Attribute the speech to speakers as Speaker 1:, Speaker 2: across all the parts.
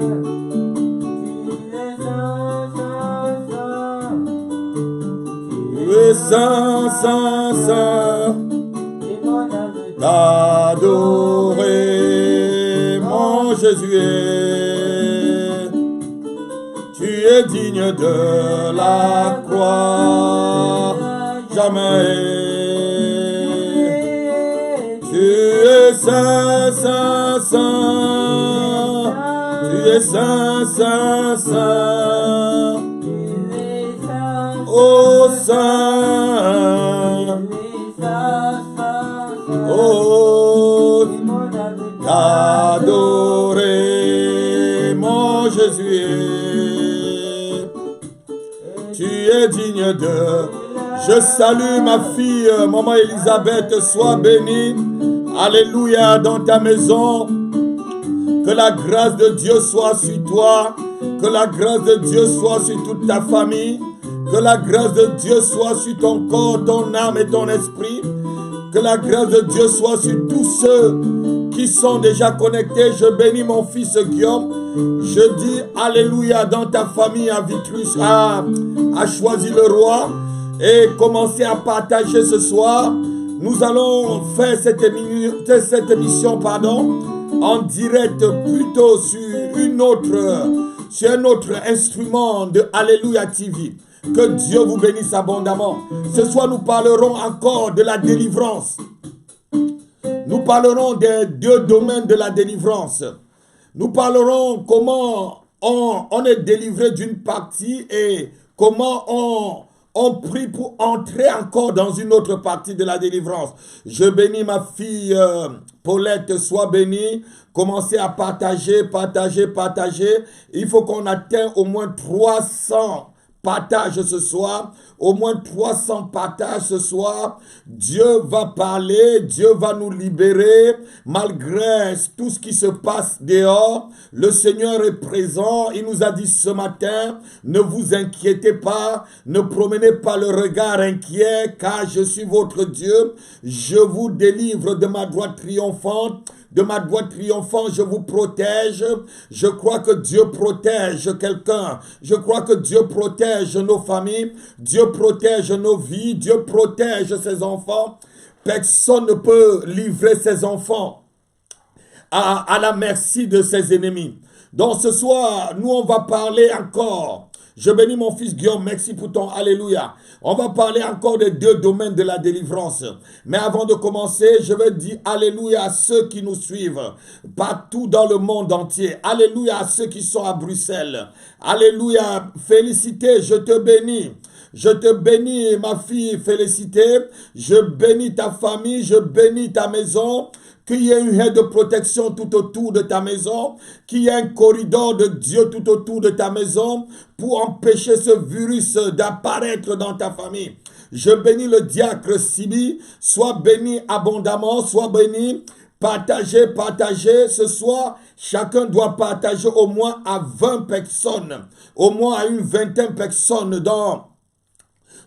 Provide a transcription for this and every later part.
Speaker 1: Tu es saint, saint, saint. T'adorer, mon Jésus est. Tu es digne de la croix, jamais. Tu es saint, saint, saint. Tu es saint, saint, saint. Oh saint. Oh, t'adorer, mon Jésus. Tu es digne de... Je salue ma fille, maman Elisabeth, sois bénie. Alléluia, dans ta maison. Que la grâce de Dieu soit sur toi. Que la grâce de Dieu soit sur toute ta famille. Que la grâce de Dieu soit sur ton corps, ton âme et ton esprit. Que la grâce de Dieu soit sur tous ceux qui sont déjà connectés. Je bénis mon fils Guillaume. Je dis Alléluia dans ta famille à Vitrus, à Choisy-le-Roi. Et commencer à partager ce soir. Nous allons faire cette émission en direct plutôt sur un autre instrument de Alléluia TV. Que Dieu vous bénisse abondamment. Ce soir, nous parlerons encore de la délivrance. Nous parlerons des deux domaines de la délivrance. Nous parlerons comment on est délivré d'une partie et comment on prie pour entrer encore dans une autre partie de la délivrance. Je bénis ma fille Paulette, sois bénie. Commencez à partager. Il faut qu'on atteigne au moins 300 partage ce soir, au moins 300 partages ce soir. Dieu va parler, Dieu va nous libérer, malgré tout ce qui se passe dehors. Le Seigneur est présent, il nous a dit ce matin, ne vous inquiétez pas, ne promenez pas le regard inquiet, car je suis votre Dieu, je vous délivre de ma droite triomphante. De ma droite triomphante, je vous protège. Je crois que Dieu protège quelqu'un. Je crois que Dieu protège nos familles. Dieu protège nos vies. Dieu protège ses enfants. Personne ne peut livrer ses enfants à la merci de ses ennemis. Donc ce soir, nous on va parler encore. Je bénis mon fils Guillaume, merci pour ton Alléluia. On va parler encore des deux domaines de la délivrance. Mais avant de commencer, je vais dire Alléluia à ceux qui nous suivent partout dans le monde entier. Alléluia à ceux qui sont à Bruxelles. Alléluia, félicité, je te bénis. Je te bénis, ma fille, félicité. Je bénis ta famille, je bénis ta maison. Qu'il y ait une haie de protection tout autour de ta maison, qu'il y ait un corridor de Dieu tout autour de ta maison pour empêcher ce virus d'apparaître dans ta famille. Je bénis le diacre Sibi, sois béni abondamment, sois béni. Partagez. Ce soir, chacun doit partager au moins à 20 personnes, au moins à une vingtaine de personnes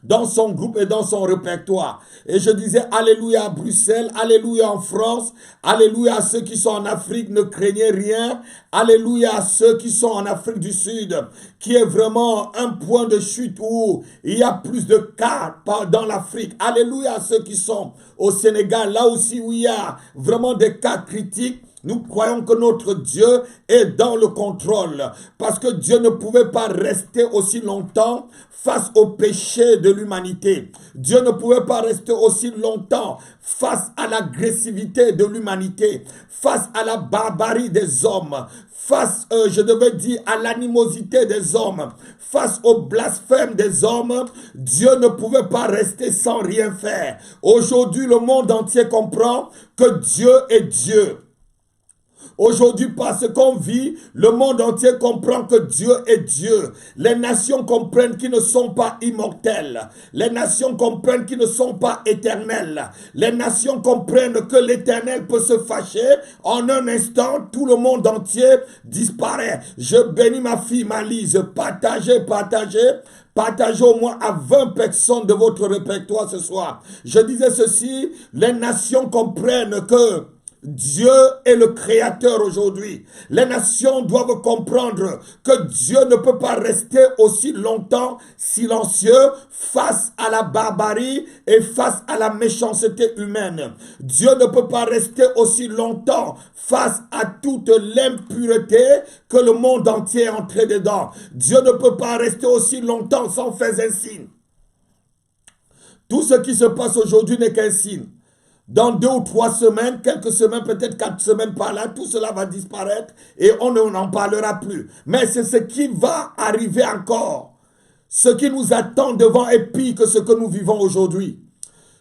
Speaker 1: dans son groupe et dans son répertoire. Et je disais Alléluia à Bruxelles, Alléluia en France, Alléluia à ceux qui sont en Afrique, ne craignez rien. Alléluia à ceux qui sont en Afrique du Sud, qui est vraiment un point de chute où il y a plus de cas dans l'Afrique. Alléluia à ceux qui sont au Sénégal, là aussi où il y a vraiment des cas critiques. Nous croyons que notre Dieu est dans le contrôle, parce que Dieu ne pouvait pas rester aussi longtemps face au péché de l'humanité. Dieu ne pouvait pas rester aussi longtemps face à l'agressivité de l'humanité, face à la barbarie des hommes, face, je devais dire, à l'animosité des hommes, face au blasphème des hommes. Dieu ne pouvait pas rester sans rien faire. Aujourd'hui, le monde entier comprend que Dieu est Dieu. Aujourd'hui, parce qu'on vit, le monde entier comprend que Dieu est Dieu. Les nations comprennent qu'ils ne sont pas immortels. Les nations comprennent qu'ils ne sont pas éternels. Les nations comprennent que l'Éternel peut se fâcher. En un instant, tout le monde entier disparaît. Je bénis ma fille Malise. Partagez. Partagez au moins à 20 personnes de votre répertoire ce soir. Je disais ceci, les nations comprennent que Dieu est le créateur aujourd'hui. Les nations doivent comprendre que Dieu ne peut pas rester aussi longtemps silencieux face à la barbarie et face à la méchanceté humaine. Dieu ne peut pas rester aussi longtemps face à toute l'impureté que le monde entier est entré dedans. Dieu ne peut pas rester aussi longtemps sans faire un signe. Tout ce qui se passe aujourd'hui n'est qu'un signe. Dans 2 ou 3 semaines, quelques semaines, peut-être 4 semaines par là, tout cela va disparaître et on n'en parlera plus. Mais c'est ce qui va arriver encore. Ce qui nous attend devant est pire que ce que nous vivons aujourd'hui.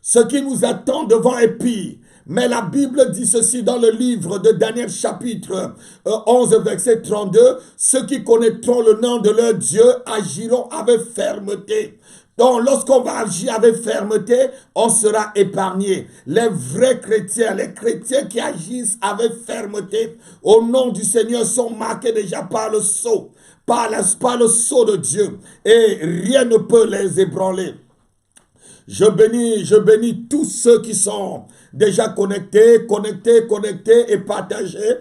Speaker 1: Ce qui nous attend devant est pire. Mais la Bible dit ceci dans le livre de Daniel chapitre 11 verset 32. Ceux qui connaîtront le nom de leur Dieu agiront avec fermeté. Donc, lorsqu'on va agir avec fermeté, on sera épargné. Les vrais chrétiens, les chrétiens qui agissent avec fermeté au nom du Seigneur sont marqués déjà par le sceau, par le sceau de Dieu. Et rien ne peut les ébranler. Je bénis tous ceux qui sont déjà connectés et partagés.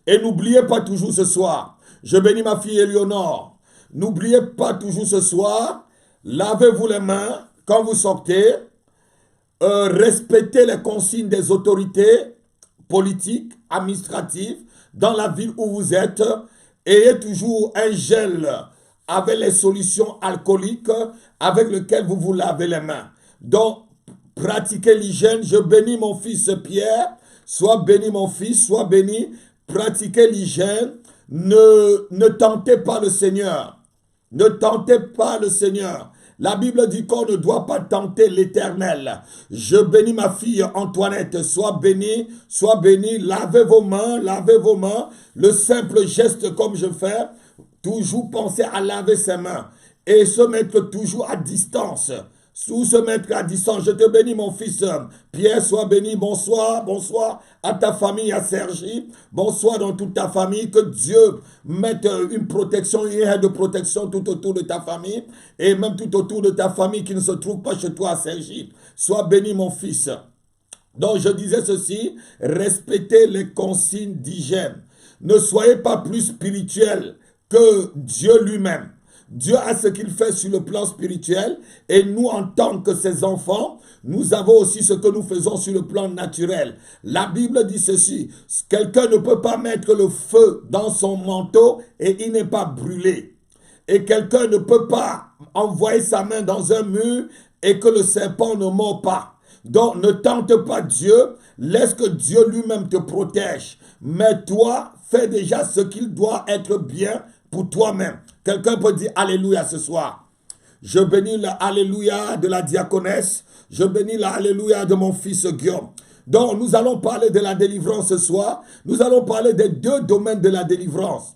Speaker 1: Et n'oubliez pas toujours ce soir. Je bénis ma fille Éléonore. N'oubliez pas toujours ce soir, lavez-vous les mains quand vous sortez, respectez les consignes des autorités politiques, administratives, dans la ville où vous êtes. Ayez toujours un gel avec les solutions alcooliques avec lesquelles vous vous lavez les mains. Donc, pratiquez l'hygiène. Je bénis mon fils Pierre. Sois béni mon fils, sois béni. Pratiquez l'hygiène. Ne tentez pas le Seigneur. Ne tentez pas le Seigneur. La Bible dit qu'on ne doit pas tenter l'Éternel. Je bénis ma fille Antoinette. Sois bénie, lavez vos mains. Le simple geste comme je fais, toujours penser à laver ses mains et se mettre toujours à distance. Sous se mettre à distance. Je te bénis mon fils Pierre, sois béni. Bonsoir à ta famille, à Sergi. Bonsoir dans toute ta famille. Que Dieu mette une protection, une aide de protection tout autour de ta famille et même tout autour de ta famille qui ne se trouve pas chez toi à Sergi. Sois béni mon fils. Donc je disais ceci, respectez les consignes d'hygiène. Ne soyez pas plus spirituel que Dieu lui-même. Dieu a ce qu'il fait sur le plan spirituel et nous, en tant que ses enfants, nous avons aussi ce que nous faisons sur le plan naturel. La Bible dit ceci, quelqu'un ne peut pas mettre le feu dans son manteau et il n'est pas brûlé. Et quelqu'un ne peut pas envoyer sa main dans un mur et que le serpent ne mord pas. Donc ne tente pas Dieu, laisse que Dieu lui-même te protège. Mais toi, fais déjà ce qu'il doit être bien pour toi-même. Quelqu'un peut dire Alléluia ce soir. Je bénis l'Alléluia de la diaconesse. Je bénis l'Alléluia de mon fils Guillaume. Donc nous allons parler de la délivrance ce soir. Nous allons parler des 2 domaines de la délivrance.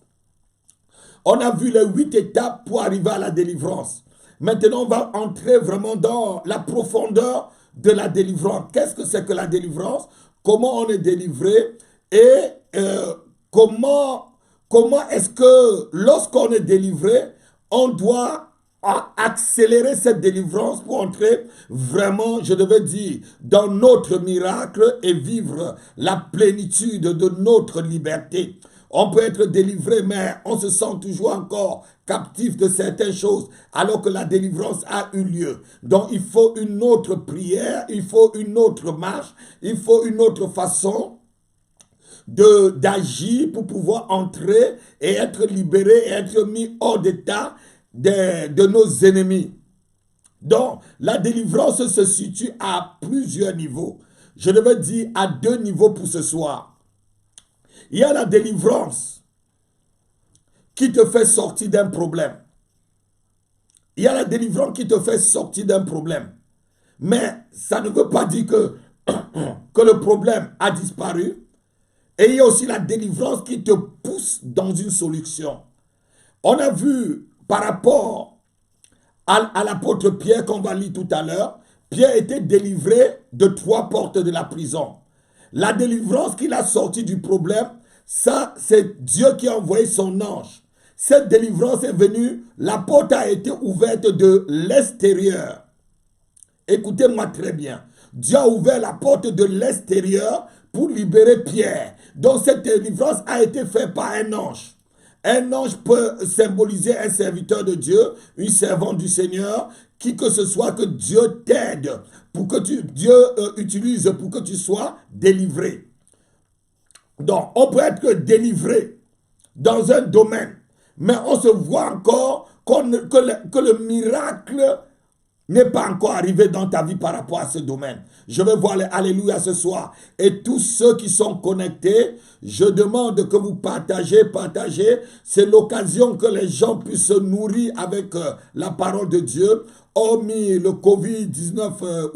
Speaker 1: On a vu les 8 étapes pour arriver à la délivrance. Maintenant on va entrer vraiment dans la profondeur de la délivrance. Qu'est-ce que c'est que la délivrance? Comment on est délivré? Et comment est-ce que lorsqu'on est délivré, on doit accélérer cette délivrance pour entrer vraiment, je devais dire, dans notre miracle et vivre la plénitude de notre liberté. On peut être délivré, mais on se sent toujours encore captif de certaines choses, alors que la délivrance a eu lieu. Donc il faut une autre prière, il faut une autre marche, il faut une autre façon d'agir pour pouvoir entrer et être libéré et être mis hors d'état de nos ennemis. Donc, la délivrance se situe à plusieurs niveaux. Je devais dire à 2 niveaux pour ce soir. Il y a la délivrance qui te fait sortir d'un problème. Il y a la délivrance qui te fait sortir d'un problème. Mais ça ne veut pas dire que le problème a disparu. Et il y a aussi la délivrance qui te pousse dans une solution. On a vu par rapport à l'apôtre Pierre qu'on va lire tout à l'heure, Pierre était délivré de 3 portes de la prison. La délivrance qu'il a sorti du problème, ça c'est Dieu qui a envoyé son ange. Cette délivrance est venue, la porte a été ouverte de l'extérieur. Écoutez-moi très bien. Dieu a ouvert la porte de l'extérieur pour libérer Pierre. Donc cette délivrance a été faite par un ange. Un ange peut symboliser un serviteur de Dieu, une servante du Seigneur, qui que ce soit, que Dieu t'aide, pour que Dieu utilise pour que tu sois délivré. Donc, on peut être délivré dans un domaine, mais on se voit encore que le miracle n'est pas encore arrivé dans ta vie par rapport à ce domaine. Je vais voir les alléluia ce soir. Et tous ceux qui sont connectés, je demande que vous partagez. C'est l'occasion que les gens puissent se nourrir avec la parole de Dieu. Hormis le Covid-19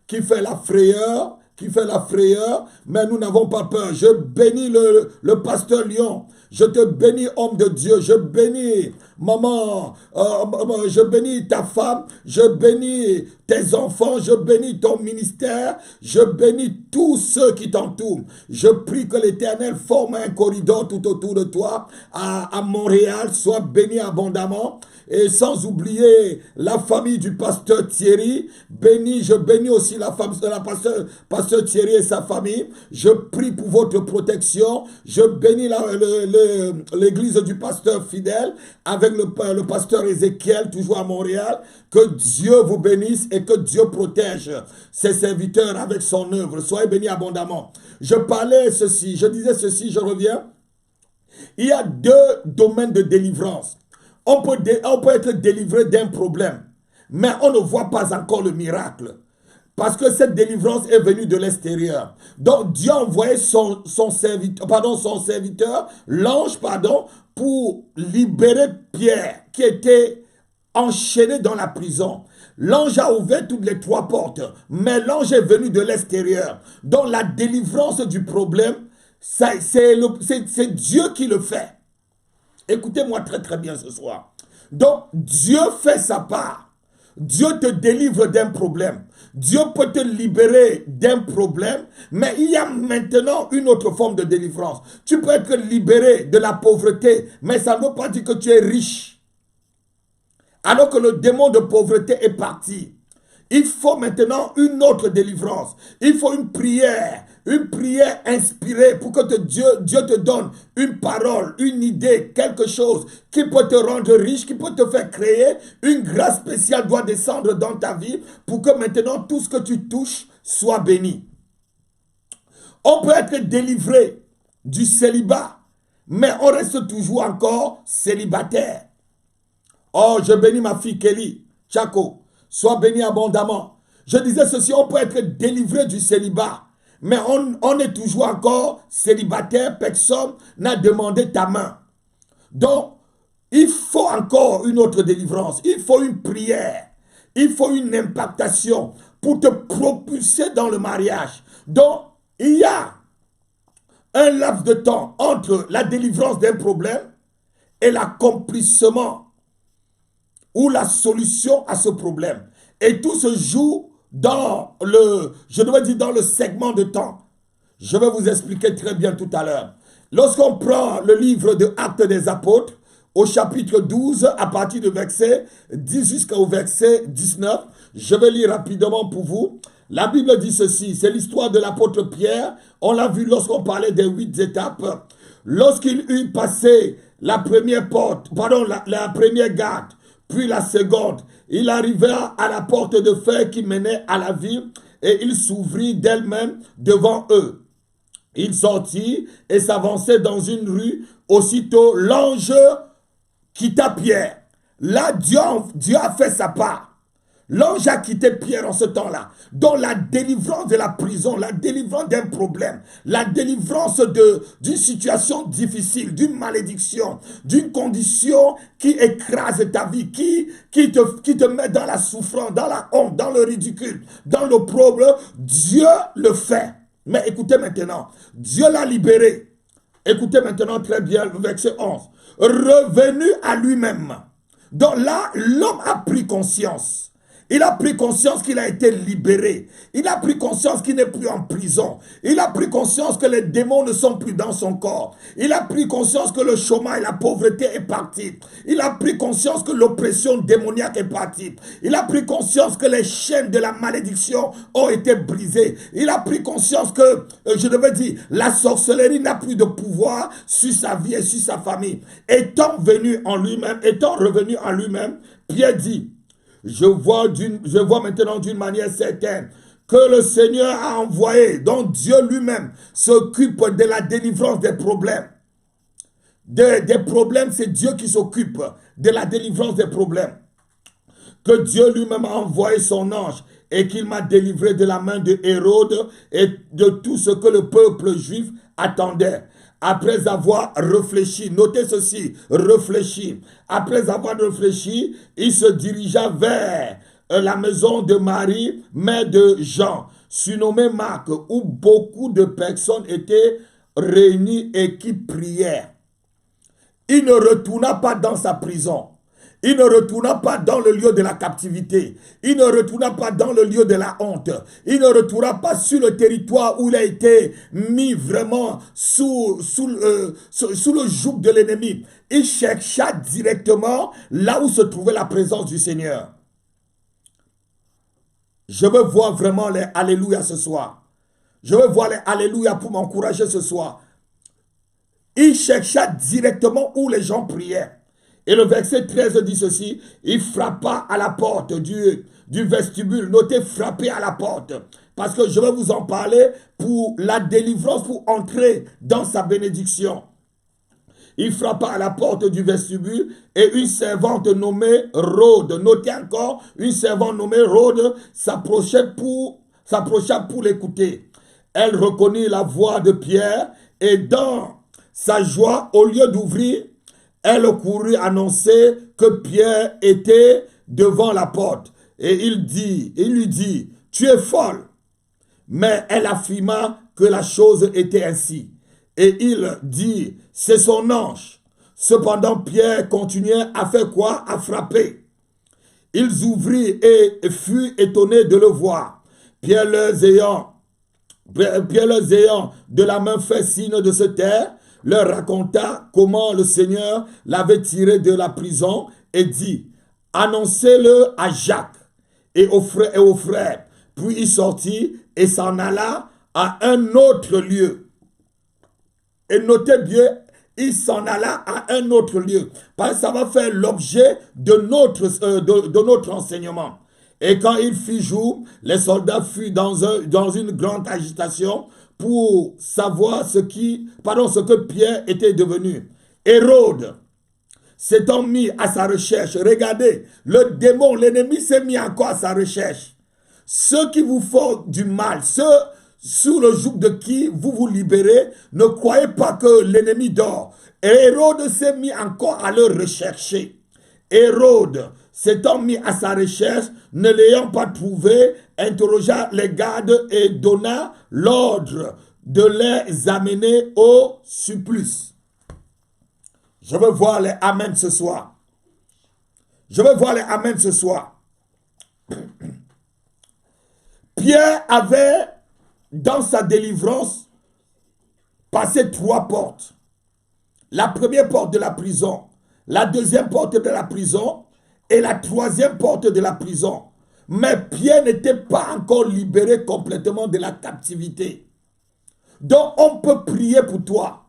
Speaker 1: qui fait la frayeur, mais nous n'avons pas peur. Je bénis le pasteur Lyon. Je te bénis, homme de Dieu. Je bénis, maman. Je bénis ta femme. Je bénis tes enfants. Je bénis ton ministère. Je bénis tous ceux qui t'entourent. Je prie que l'Éternel forme un corridor tout autour de toi. À Montréal, sois béni abondamment. Et sans oublier la famille du pasteur Thierry. Je bénis aussi la femme de la pasteur Thierry et sa famille. Je prie pour votre protection. Je bénis l'église du pasteur fidèle avec le pasteur Ézéchiel, toujours à Montréal. Que Dieu vous bénisse et que Dieu protège ses serviteurs avec son œuvre. Soyez bénis abondamment. Je disais ceci, je reviens. Il y a deux domaines de délivrance. On peut être délivré d'un problème, mais on ne voit pas encore le miracle. Parce que cette délivrance est venue de l'extérieur. Donc Dieu a envoyé son serviteur, l'ange, pour libérer Pierre, qui était enchaîné dans la prison. L'ange a ouvert toutes les trois portes, mais l'ange est venu de l'extérieur. Donc la délivrance du problème, c'est Dieu qui le fait. Écoutez-moi très très bien ce soir. Donc, Dieu fait sa part. Dieu te délivre d'un problème. Dieu peut te libérer d'un problème, mais il y a maintenant une autre forme de délivrance. Tu peux être libéré de la pauvreté, mais ça ne veut pas dire que tu es riche. Alors que le démon de pauvreté est parti. Il faut maintenant une autre délivrance. Il faut une prière inspirée pour que Dieu te donne une parole, une idée, quelque chose qui peut te rendre riche, qui peut te faire créer. Une grâce spéciale doit descendre dans ta vie pour que maintenant tout ce que tu touches soit béni. On peut être délivré du célibat, mais on reste toujours encore célibataire. Oh, je bénis ma fille Kelly, Chaco. Sois béni abondamment. Je disais ceci, on peut être délivré du célibat, mais on est toujours encore célibataire, personne n'a demandé ta main. Donc, il faut encore une autre délivrance, il faut une prière, il faut une impactation pour te propulser dans le mariage. Donc, il y a un laps de temps entre la délivrance d'un problème et l'accomplissement ou la solution à ce problème. Et tout se joue dans le segment de temps. Je vais vous expliquer très bien tout à l'heure. Lorsqu'on prend le livre de Actes des Apôtres, au chapitre 12, à partir du verset 10 jusqu'au verset 19, je vais lire rapidement pour vous. La Bible dit ceci, c'est l'histoire de l'apôtre Pierre. On l'a vu lorsqu'on parlait des 8 étapes. Lorsqu'il eut passé la première la première garde, puis la seconde, il arriva à la porte de fer qui menait à la ville et il s'ouvrit d'elle-même devant eux. Il sortit et s'avançait dans une rue. Aussitôt, l'ange quitta Pierre. Là, Dieu a fait sa part. L'ange a quitté Pierre en ce temps-là. Dans la délivrance de la prison, la délivrance d'un problème, la délivrance d'une situation difficile, d'une malédiction, d'une condition qui écrase ta vie, qui te met dans la souffrance, dans la honte, dans le ridicule, dans le problème. Dieu le fait. Mais écoutez maintenant, Dieu l'a libéré. Écoutez maintenant très bien le verset 11. Revenu à lui-même. Donc là, l'homme a pris conscience Il a pris conscience qu'il a été libéré. Il a pris conscience qu'il n'est plus en prison. Il a pris conscience que les démons ne sont plus dans son corps. Il a pris conscience que le chômage et la pauvreté est parti. Il a pris conscience que l'oppression démoniaque est partie. Il a pris conscience que les chaînes de la malédiction ont été brisées. Il a pris conscience que, je devais dire, la sorcellerie n'a plus de pouvoir sur sa vie et sur sa famille. Étant revenu en lui-même, Pierre dit, je vois maintenant d'une manière certaine que le Seigneur a envoyé, donc Dieu lui-même s'occupe de la délivrance des problèmes. Des problèmes, c'est Dieu qui s'occupe de la délivrance des problèmes. Que Dieu lui-même a envoyé son ange et qu'il m'a délivré de la main de Hérode et de tout ce que le peuple juif attendait. Après avoir réfléchi, notez ceci, réfléchi. Après avoir réfléchi, il se dirigea vers la maison de Marie, mère de Jean, surnommée Marc, où beaucoup de personnes étaient réunies et qui prièrent. Il ne retourna pas dans sa prison. Il ne retourna pas dans le lieu de la captivité. Il ne retourna pas dans le lieu de la honte. Il ne retourna pas sur le territoire où il a été mis vraiment sous le joug de l'ennemi. Il chercha directement là où se trouvait la présence du Seigneur. Je veux voir vraiment les alléluia ce soir. Je veux voir les alléluia pour m'encourager ce soir. Il chercha directement où les gens priaient. Et le verset 13 dit ceci, il frappa à la porte du vestibule. Notez, frapper à la porte. Parce que je vais vous en parler pour la délivrance, pour entrer dans sa bénédiction. Il frappa à la porte du vestibule et une servante nommée Rhode, notez encore, une servante nommée Rhode s'approcha pour l'écouter. Elle reconnut la voix de Pierre et dans sa joie, au lieu d'ouvrir, elle courut annoncer que Pierre était devant la porte. Et il lui dit, tu es folle. Mais elle affirma que la chose était ainsi. Et il dit, c'est son ange. Cependant, Pierre continuait à faire quoi? À frapper. Ils ouvrirent et furent étonnés de le voir. Pierre leur ayant de la main fait signe de se taire, leur raconta comment le Seigneur l'avait tiré de la prison et dit, annoncez-le à Jacques et aux frères. Puis il sortit et s'en alla à un autre lieu. Et notez bien, il s'en alla à un autre lieu. Parce que ça va faire l'objet de notre enseignement. Et quand il fit jour, les soldats furent dans une grande agitation pour savoir ce que Pierre était devenu. Hérode s'étant mis à sa recherche. Regardez, le démon, l'ennemi s'est mis encore à sa recherche. Ceux qui vous font du mal, ceux sous le joug de qui vous vous libérez, ne croyez pas que l'ennemi dort. Et Hérode s'est mis encore à le rechercher. Hérode s'étant mis à sa recherche, ne l'ayant pas trouvé, interrogea les gardes et donna l'ordre de les amener au supplice. Je veux voir les amen ce soir. Je veux voir les amen ce soir. Pierre avait, dans sa délivrance, passé 3 portes. La première porte de la prison, la deuxième porte de la prison et la troisième porte de la prison. Mais Pierre n'était pas encore libéré complètement de la captivité. Donc on peut prier pour toi.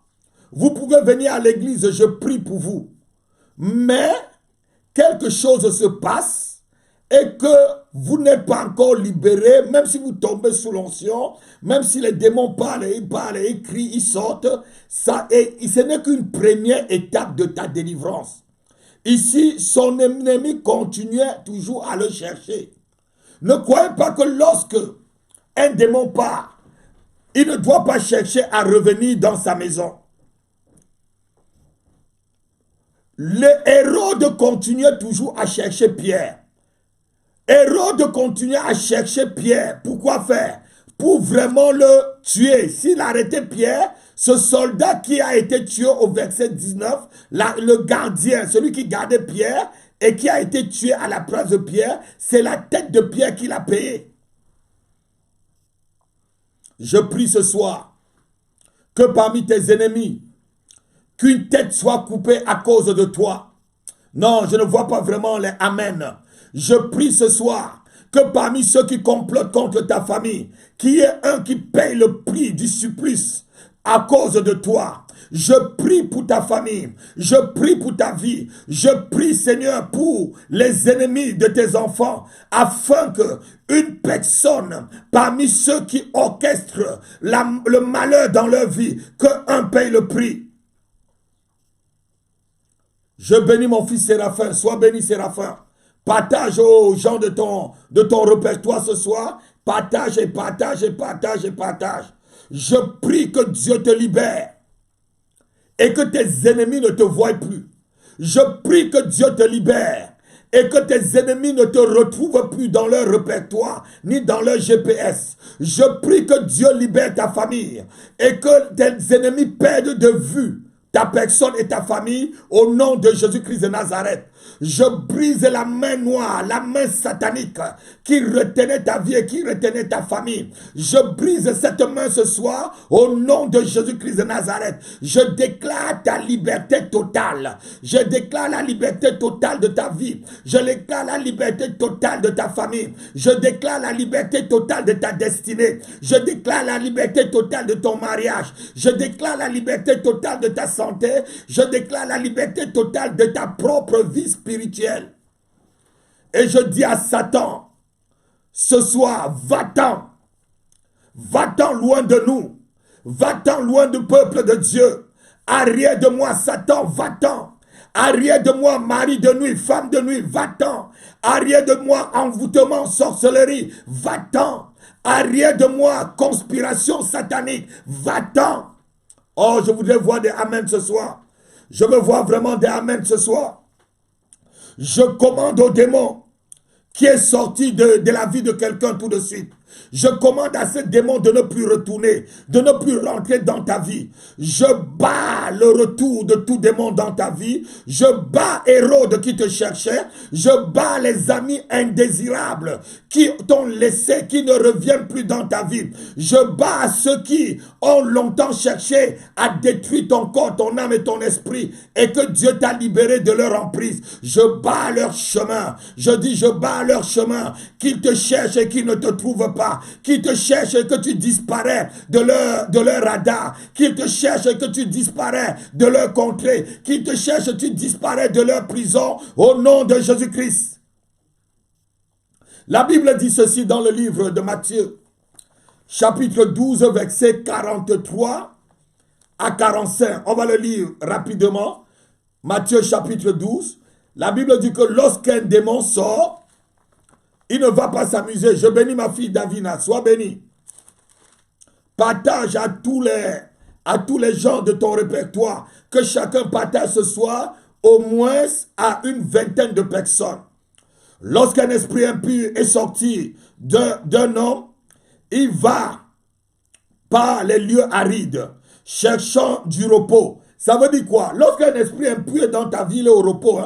Speaker 1: Vous pouvez venir à l'église, je prie pour vous. Mais quelque chose se passe et que vous n'êtes pas encore libéré, même si vous tombez sous l'onction, même si les démons parlent, ils crient, ils sortent, ce n'est qu'une première étape de ta délivrance. Ici, son ennemi continuait toujours à le chercher. Ne croyez pas que lorsque un démon part, il ne doit pas chercher à revenir dans sa maison. Le Hérode continuait toujours à chercher Pierre. Hérode continuait à chercher Pierre. Pourquoi faire? Pour vraiment le tuer. S'il arrêtait Pierre, ce soldat qui a été tué au verset 19, le gardien, celui qui gardait Pierre, et qui a été tué à la place de Pierre, c'est la tête de Pierre qu'il a payée. Je prie ce soir que parmi tes ennemis, qu'une tête soit coupée à cause de toi. Non, je ne vois pas vraiment les amen. Je prie ce soir que parmi ceux qui complotent contre ta famille, qu'il y ait un qui paye le prix du supplice à cause de toi. Je prie pour ta famille, je prie pour ta vie, je prie Seigneur pour les ennemis de tes enfants, afin que une personne parmi ceux qui orchestrent le malheur dans leur vie, qu'un paye le prix. Je bénis mon fils Séraphin, sois béni Séraphin. Partage aux gens de ton répertoire ce soir, partage et partage et partage et partage. Je prie que Dieu te libère et que tes ennemis ne te voient plus. Je prie que Dieu te libère et que tes ennemis ne te retrouvent plus dans leur répertoire ni dans leur GPS. Je prie que Dieu libère ta famille et que tes ennemis perdent de vue ta personne et ta famille au nom de Jésus-Christ de Nazareth. Je brise la main noire, la main satanique qui retenait ta vie et qui retenait ta famille. Je brise cette main ce soir au nom de Jésus-Christ de Nazareth. Je déclare ta liberté totale. Je déclare la liberté totale de ta vie. Je déclare la liberté totale de ta famille. Je déclare la liberté totale de ta destinée. Je déclare la liberté totale de ton mariage. Je déclare la liberté totale de ta santé. Je déclare la liberté totale de ta propre vie spirituelle. Et je dis à Satan, ce soir, va-t'en. Va-t'en loin de nous. Va-t'en loin du peuple de Dieu. Arrière de moi, Satan, va-t'en. Arrière de moi, mari de nuit, femme de nuit, va-t'en. Arrière de moi, envoûtement, sorcellerie, va-t'en. Arrière de moi, conspiration satanique, va-t'en. Oh, je voudrais voir des amen ce soir. Je veux voir vraiment des amen ce soir. Je commande au démon qui est sorti de la vie de quelqu'un tout de suite. Je commande à ce démon de ne plus retourner, de ne plus rentrer dans ta vie. Je bats le retour de tout démon dans ta vie. Je bats Hérode qui te cherchait. Je bats les amis indésirables qui t'ont laissé, qui ne reviennent plus dans ta vie. Je bats ceux qui ont longtemps cherché à détruire ton corps, ton âme et ton esprit, et que Dieu t'a libéré de leur emprise. Je bats leur chemin. Je dis, je bats leur chemin. Qu'ils te cherchent et qu'ils ne te trouvent pas. Qu'ils te cherchent et que tu disparais de leur radar. Qu'ils te cherchent et que tu disparais de leur contrée. Qu'ils te cherchent et tu disparais de leur prison au nom de Jésus-Christ. La Bible dit ceci dans le livre de Matthieu, chapitre 12, versets 43 à 45. On va le lire rapidement. Matthieu chapitre 12. La Bible dit que lorsqu'un démon sort, il ne va pas s'amuser. Je bénis ma fille Davina, sois bénie. Partage à tous les gens de ton répertoire, que chacun partage ce soir au moins à une vingtaine de personnes. Lorsqu'un esprit impur est sorti d'un homme, il va par les lieux arides, cherchant du repos. Ça veut dire quoi? Lorsqu'un esprit impur est dans ta vie, il est au repos.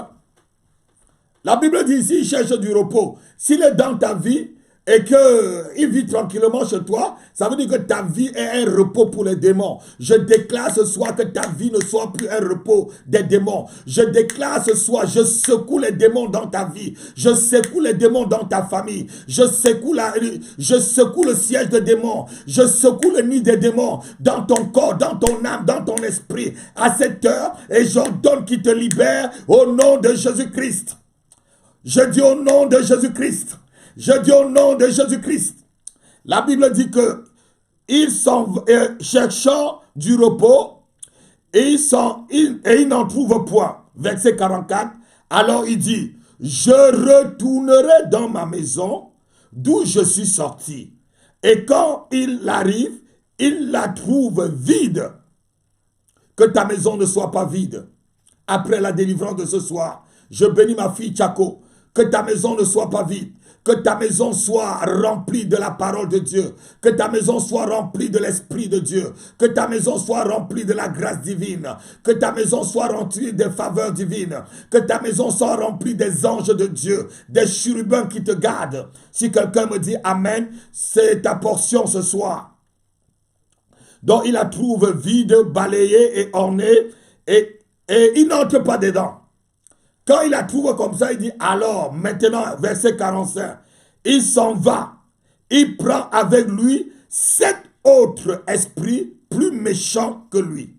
Speaker 1: La Bible dit ici, il cherche du repos. S'il est dans ta vie et qu'il vit tranquillement chez toi, ça veut dire que ta vie est un repos pour les démons. Je déclare ce soir que ta vie ne soit plus un repos des démons. Je déclare ce soir, je secoue les démons dans ta vie. Je secoue les démons dans ta famille. Je secoue le siège des démons. Je secoue le nid des démons dans ton corps, dans ton âme, dans ton esprit. À cette heure, et j'ordonne qu'ils te libèrent au nom de Jésus-Christ. Je dis au nom de Jésus-Christ. Je dis au nom de Jésus-Christ. La Bible dit que ils sont cherchant du repos et ils n'en trouvent point. Verset 44. Alors il dit, je retournerai dans ma maison d'où je suis sorti. Et quand il arrive, il la trouve vide. Que ta maison ne soit pas vide. Après la délivrance de ce soir, je bénis ma fille Tchako. Que ta maison ne soit pas vide. Que ta maison soit remplie de la parole de Dieu. Que ta maison soit remplie de l'Esprit de Dieu. Que ta maison soit remplie de la grâce divine. Que ta maison soit remplie des faveurs divines. Que ta maison soit remplie des anges de Dieu. Des chérubins qui te gardent. Si quelqu'un me dit Amen, c'est ta portion ce soir. Donc il la trouve vide, balayée et ornée. Et il n'entre pas dedans. Quand il la trouve comme ça, il dit, alors, maintenant, verset 45, il s'en va. Il prend avec lui 7 autres esprits plus méchants que lui.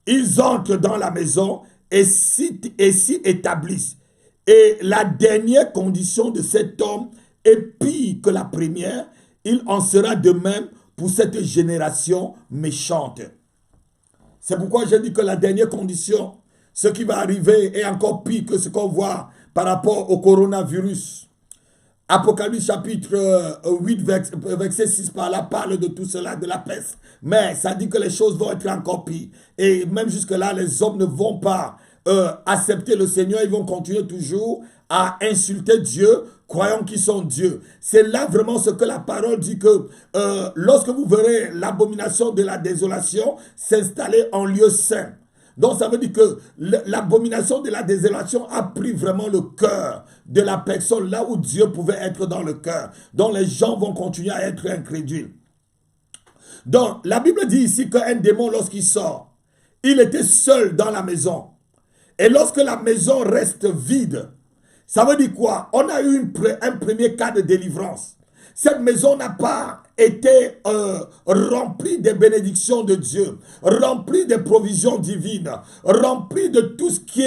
Speaker 1: Ils entrent dans la maison et s'y établissent. Et la dernière condition de cet homme est pire que la première. Il en sera de même pour cette génération méchante. C'est pourquoi j'ai dit que la dernière condition, ce qui va arriver est encore pire que ce qu'on voit par rapport au coronavirus. Apocalypse chapitre 8, verset 6 par là parle de tout cela, de la peste. Mais ça dit que les choses vont être encore pires. Et même jusque-là, les hommes ne vont pas accepter le Seigneur. Ils vont continuer toujours à insulter Dieu, croyant qu'ils sont Dieu. C'est là vraiment ce que la parole dit que lorsque vous verrez l'abomination de la désolation s'installer en lieu saint. Donc ça veut dire que l'abomination de la désolation a pris vraiment le cœur de la personne, là où Dieu pouvait être dans le cœur. Donc les gens vont continuer à être incrédules. Donc la Bible dit ici qu'un démon, lorsqu'il sort, il était seul dans la maison. Et lorsque la maison reste vide, ça veut dire quoi? On a eu un premier cas de délivrance. Cette maison n'a pas été remplie des bénédictions de Dieu, remplie des provisions divines, remplie de tout ce qui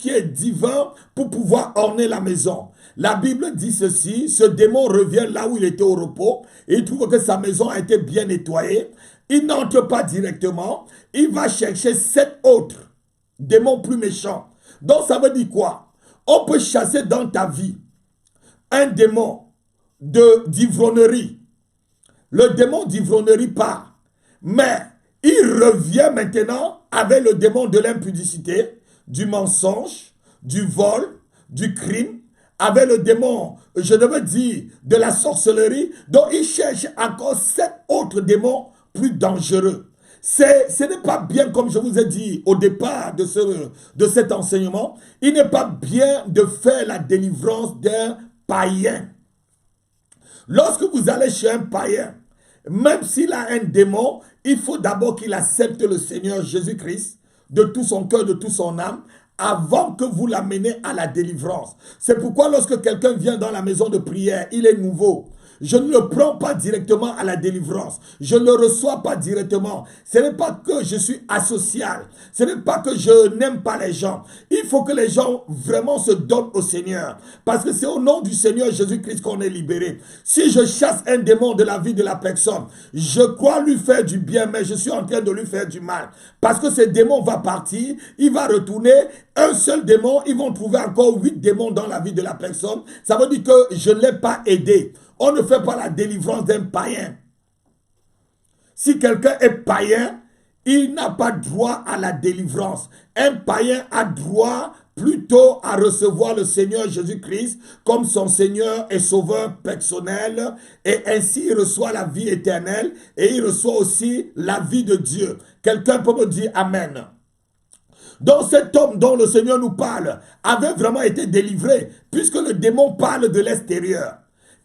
Speaker 1: est divin pour pouvoir orner la maison. La Bible dit ceci, ce démon revient là où il était au repos et il trouve que sa maison a été bien nettoyée. Il n'entre pas directement, il va chercher 7 autres démons plus méchants. Donc ça veut dire quoi? On peut chasser dans ta vie un démon d'ivrognerie. Le démon d'ivrognerie part. Mais il revient maintenant avec le démon de l'impudicité, du mensonge, du vol, du crime, avec le démon, je devais dire, de la sorcellerie. Donc il cherche encore 7 autres démons plus dangereux. Ce n'est pas bien, comme je vous ai dit au départ de cet enseignement, il n'est pas bien de faire la délivrance d'un païen. Lorsque vous allez chez un païen, même s'il a un démon, il faut d'abord qu'il accepte le Seigneur Jésus-Christ de tout son cœur, de toute son âme, avant que vous l'amenez à la délivrance. C'est pourquoi lorsque quelqu'un vient dans la maison de prière, il est nouveau. Je ne le prends pas directement à la délivrance. Je ne le reçois pas directement. Ce n'est pas que je suis asocial. Ce n'est pas que je n'aime pas les gens. Il faut que les gens vraiment se donnent au Seigneur. Parce que c'est au nom du Seigneur Jésus-Christ qu'on est libéré. Si je chasse un démon de la vie de la personne, je crois lui faire du bien, mais je suis en train de lui faire du mal. Parce que ce démon va partir, il va retourner. Un seul démon, ils vont trouver encore 8 démons dans la vie de la personne. Ça veut dire que je ne l'ai pas aidé. On ne fait pas la délivrance d'un païen. Si quelqu'un est païen, il n'a pas droit à la délivrance. Un païen a droit plutôt à recevoir le Seigneur Jésus-Christ comme son Seigneur et Sauveur personnel. Et ainsi, il reçoit la vie éternelle et il reçoit aussi la vie de Dieu. Quelqu'un peut me dire Amen. Donc cet homme dont le Seigneur nous parle avait vraiment été délivré puisque le démon parle de l'extérieur.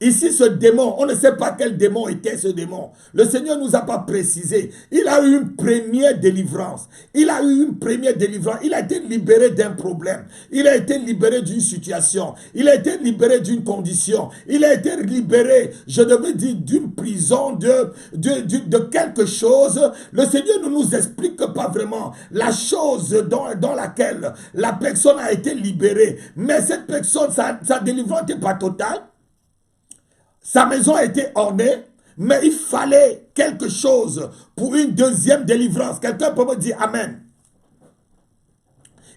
Speaker 1: Ici, ce démon, on ne sait pas quel démon était ce démon. Le Seigneur ne nous a pas précisé. Il a eu une première délivrance. Il a eu une première délivrance. Il a été libéré d'un problème. Il a été libéré d'une situation. Il a été libéré d'une condition. Il a été libéré, je devais dire, d'une prison, de quelque chose. Le Seigneur ne nous explique pas vraiment la chose dans laquelle la personne a été libérée. Mais cette personne, sa délivrance n'était pas totale. Sa maison a été ornée, mais il fallait quelque chose pour une deuxième délivrance. Quelqu'un peut me dire Amen.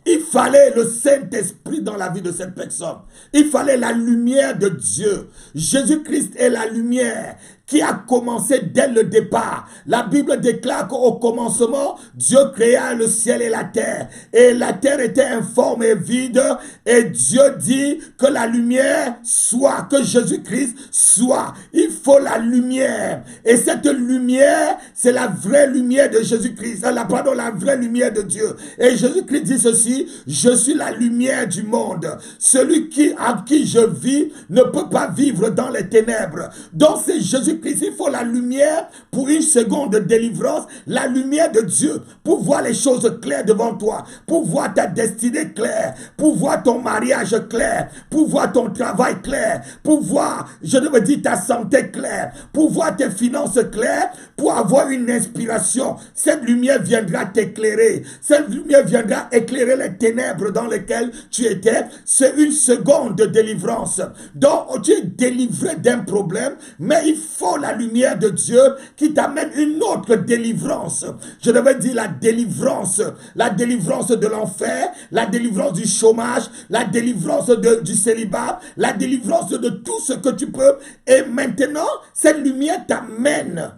Speaker 1: Il fallait le Saint-Esprit dans la vie de cette personne. Il fallait la lumière de Dieu. Jésus-Christ est la lumière. qui a commencé dès le départ. La Bible déclare qu'au commencement, Dieu créa le ciel et la terre. Et la terre était informe et vide. Et Dieu dit que la lumière soit, que Jésus-Christ soit. Il faut la lumière. Et cette lumière, c'est la vraie lumière de Jésus-Christ. Pardon, la vraie lumière de Dieu. Et Jésus-Christ dit ceci: je suis la lumière du monde. Celui à qui je vis ne peut pas vivre dans les ténèbres. Donc c'est Jésus-Christ. Il faut la lumière pour une seconde de délivrance. La lumière de Dieu pour voir les choses claires devant toi. Pour voir ta destinée claire. Pour voir ton mariage clair. Pour voir ton travail clair. Pour voir, je veux dire, ta santé claire. Pour voir tes finances claires. Pour avoir une inspiration. Cette lumière viendra t'éclairer. Cette lumière viendra éclairer les ténèbres dans lesquelles tu étais. C'est une seconde de délivrance. Donc tu es délivré d'un problème, mais il faut la lumière de Dieu qui t'amène une autre délivrance. Je devais dire la délivrance de l'enfer, la délivrance du chômage, la délivrance du célibat, la délivrance de tout ce que tu peux. Et maintenant, cette lumière t'amène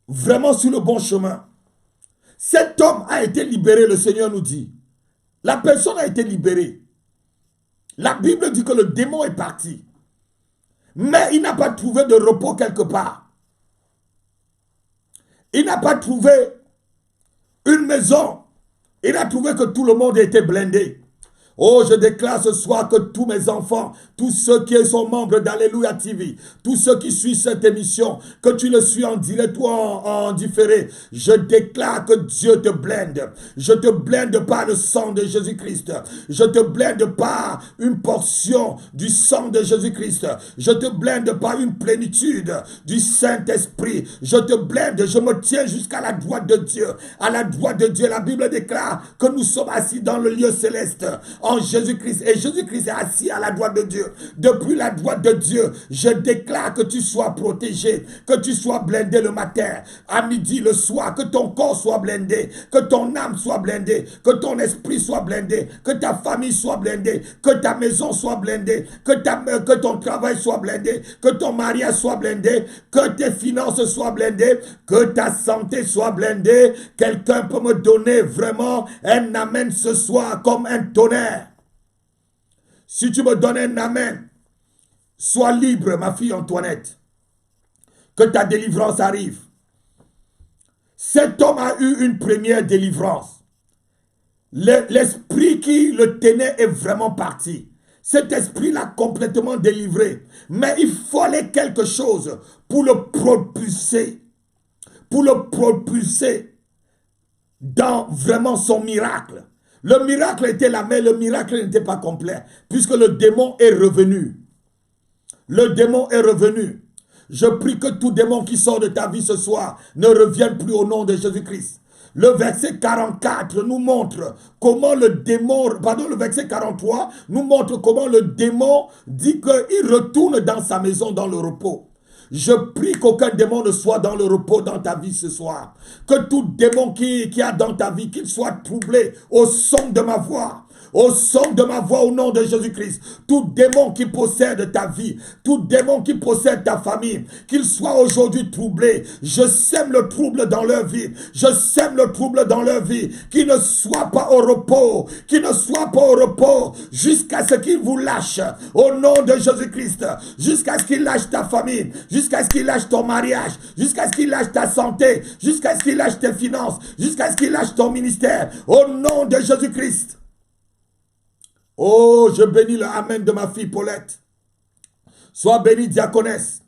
Speaker 1: vraiment sur le bon chemin. Cet homme a été libéré, le Seigneur nous dit. La personne a été libérée. La Bible dit que le démon est parti. Mais il n'a pas trouvé de repos quelque part. Il n'a pas trouvé une maison. Il a trouvé que tout le monde était blindé. Oh, je déclare ce soir que tous mes enfants, tous ceux qui sont membres d'Alléluia TV, tous ceux qui suivent cette émission, que tu le suis en direct ou en différé, je déclare que Dieu te blinde. Je te blinde par le sang de Jésus-Christ. Je te blinde par une portion du sang de Jésus-Christ. Je te blinde par une plénitude du Saint-Esprit. Je te blinde, je me tiens jusqu'à la droite de Dieu. À la droite de Dieu, la Bible déclare que nous sommes assis dans le lieu céleste en Jésus-Christ. Et Jésus-Christ est assis à la droite de Dieu. Depuis la droite de Dieu, je déclare que tu sois protégé, que tu sois blindé le matin, à midi, le soir, que ton corps soit blindé, que ton âme soit blindée, que ton esprit soit blindé, que ta famille soit blindée, que ta maison soit blindée, que ton travail soit blindé, que ton mariage soit blindé, que tes finances soient blindées, que ta santé soit blindée. Quelqu'un peut me donner vraiment un amen ce soir comme un tonnerre? Si tu me donnes un amen, sois libre, ma fille Antoinette. Que ta délivrance arrive. Cet homme a eu une première délivrance. L'esprit qui le tenait est vraiment parti. Cet esprit l'a complètement délivré. Mais il fallait quelque chose pour le propulser. Pour le propulser dans vraiment son miracle. Le miracle était là, mais le miracle n'était pas complet, puisque le démon est revenu. Le démon est revenu. Je prie que tout démon qui sort de ta vie ce soir ne revienne plus au nom de Jésus-Christ. Le verset 44 nous montre comment le démon, le verset 43 nous montre comment le démon dit qu'il retourne dans sa maison dans le repos. Je prie qu'aucun démon ne soit dans le repos dans ta vie ce soir. Que tout démon qui a dans ta vie, qu'il soit troublé au son de ma voix. Au son de ma voix au nom de Jésus-Christ. Tout démon qui possède ta vie, tout démon qui possède ta famille, qu'il soit aujourd'hui troublé. Je sème le trouble dans leur vie. Je sème le trouble dans leur vie. Qu'ils ne soient pas au repos. Qu'ils ne soient pas au repos jusqu'à ce qu'ils vous lâchent. Au nom de Jésus-Christ. Jusqu'à ce qu'ils lâchent ta famille. Jusqu'à ce qu'ils lâchent ton mariage. Jusqu'à ce qu'ils lâchent ta santé. Jusqu'à ce qu'ils lâchent tes finances. Jusqu'à ce qu'ils lâchent ton ministère. Au nom de Jésus-Christ. Oh, je bénis le amen de ma fille Paulette. Sois bénie, diaconesse.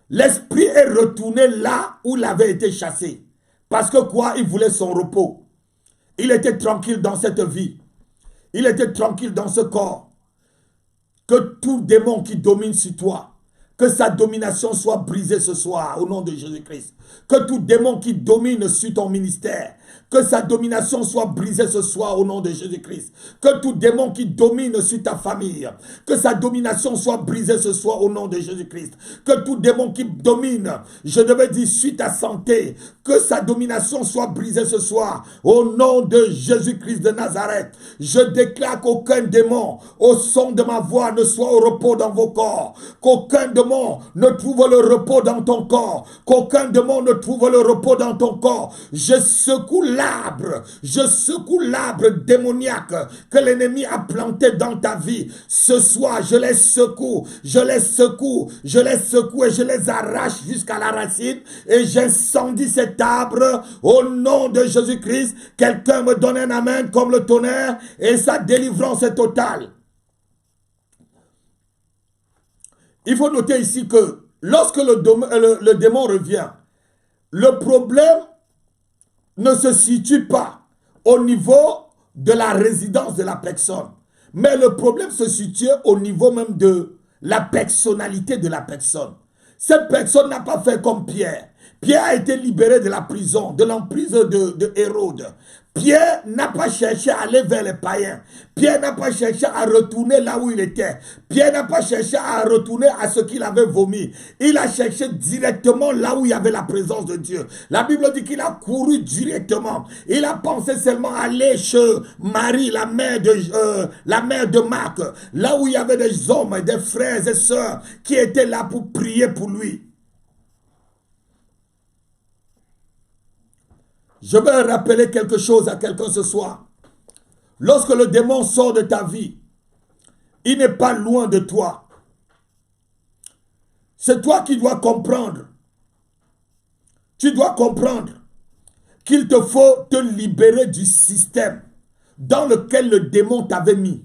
Speaker 1: L'esprit est retourné là où il avait été chassé. Parce que quoi? Il voulait son repos. Il était tranquille dans cette vie. Il était tranquille dans ce corps. Que tout démon qui domine sur toi, Que sa domination soit brisée ce soir au nom de Jésus-Christ. Que tout démon qui domine sur ton ministère, que sa domination soit brisée ce soir au nom de Jésus-Christ. Que tout démon qui domine sur ta famille, que sa domination soit brisée ce soir au nom de Jésus-Christ. Que tout démon qui domine, je devais dire sur ta santé, que sa domination soit brisée ce soir au nom de Jésus-Christ de Nazareth. Je déclare qu'aucun démon au son de ma voix ne soit au repos dans vos corps. Qu'aucun démon ne trouve le repos dans ton corps. Qu'aucun démon ne trouve le repos dans ton corps. Je secoue l'arbre démoniaque que l'ennemi a planté dans ta vie. Ce soir, je les secoue et je les arrache jusqu'à la racine et j'incendie cet arbre au nom de Jésus-Christ. Quelqu'un me donne un amen comme le tonnerre et sa délivrance est totale. Il faut noter ici que lorsque le démon revient, le problème ne se situe pas au niveau de la résidence de la personne, mais le problème se situe au niveau même de la personnalité de la personne. Cette personne n'a pas fait comme Pierre. Pierre a été libéré de la prison, de l'emprise de Hérode. Pierre n'a pas cherché à aller vers les païens. Pierre n'a pas cherché à retourner là où il était. Pierre n'a pas cherché à retourner à ce qu'il avait vomi. Il a cherché directement là où il y avait la présence de Dieu. La Bible dit qu'il a couru directement. Il a pensé seulement aller chez Marie, la mère de Marc, là où il y avait des hommes, des frères et sœurs qui étaient là pour prier pour lui. Je vais rappeler quelque chose à quelqu'un ce soir. Lorsque le démon sort de ta vie, il n'est pas loin de toi. C'est toi qui dois comprendre. Tu dois comprendre qu'il te faut te libérer du système dans lequel le démon t'avait mis.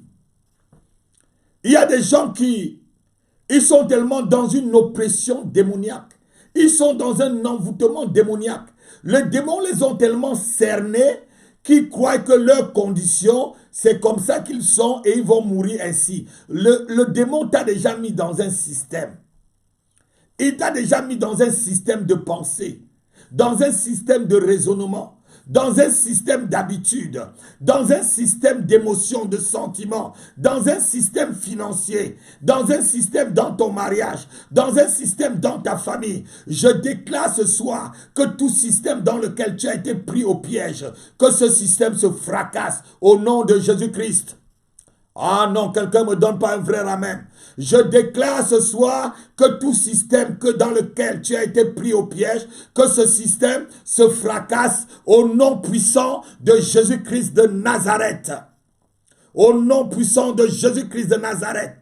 Speaker 1: Il y a des gens ils sont tellement dans une oppression démoniaque. Ils sont dans un envoûtement démoniaque. Les démons les ont tellement cernés qu'ils croient que leur condition, c'est comme ça qu'ils sont et ils vont mourir ainsi. Le démon t'a déjà mis dans un système. Il t'a déjà mis dans un système de pensée, dans un système de raisonnement, dans un système d'habitude, dans un système d'émotions, de sentiments, dans un système financier, dans un système dans ton mariage, dans un système dans ta famille. Je déclare ce soir que tout système dans lequel tu as été pris au piège, que ce système se fracasse au nom de Jésus-Christ. Ah non, quelqu'un me donne pas un vrai amen. Je déclare ce soir que tout système dans lequel tu as été pris au piège, que ce système se fracasse au nom puissant de Jésus-Christ de Nazareth. Au nom puissant de Jésus-Christ de Nazareth.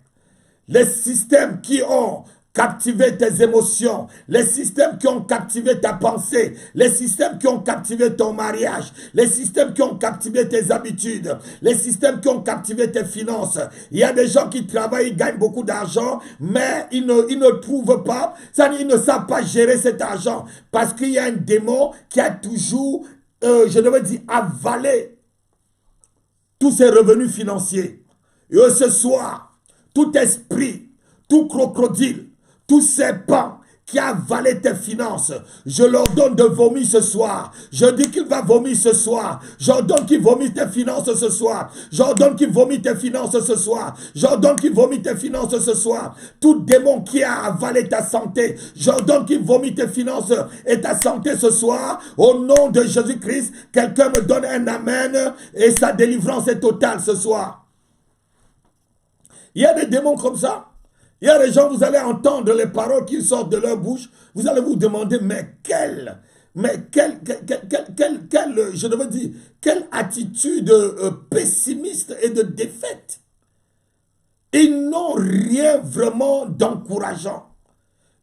Speaker 1: Les systèmes qui ont captivé tes émotions, les systèmes qui ont captivé ta pensée, les systèmes qui ont captivé ton mariage, les systèmes qui ont captivé tes habitudes, les systèmes qui ont captivé tes finances. Il y a des gens qui travaillent, ils gagnent beaucoup d'argent, mais ils ne trouvent pas, ils ne savent pas gérer cet argent parce qu'il y a un démon qui a toujours, je devais dire, avalé tous ses revenus financiers. Et ce soir, tout esprit, tout crocodile, tout serpent qui a avalé tes finances, je leur donne de vomir ce soir. Je dis qu'il va vomir ce soir. J'ordonne qu'il vomit tes finances ce soir. J'ordonne qu'il vomit tes finances ce soir. J'ordonne qu'il vomit tes finances ce soir. Tout démon qui a avalé ta santé, j'ordonne qu'il vomit tes finances et ta santé ce soir. Au nom de Jésus-Christ, quelqu'un me donne un amen et sa délivrance est totale ce soir. Il y a des démons comme ça. Il y a des gens, vous allez entendre les paroles qui sortent de leur bouche. Vous allez vous demander, quelle attitude pessimiste et de défaite. Ils n'ont rien vraiment d'encourageant.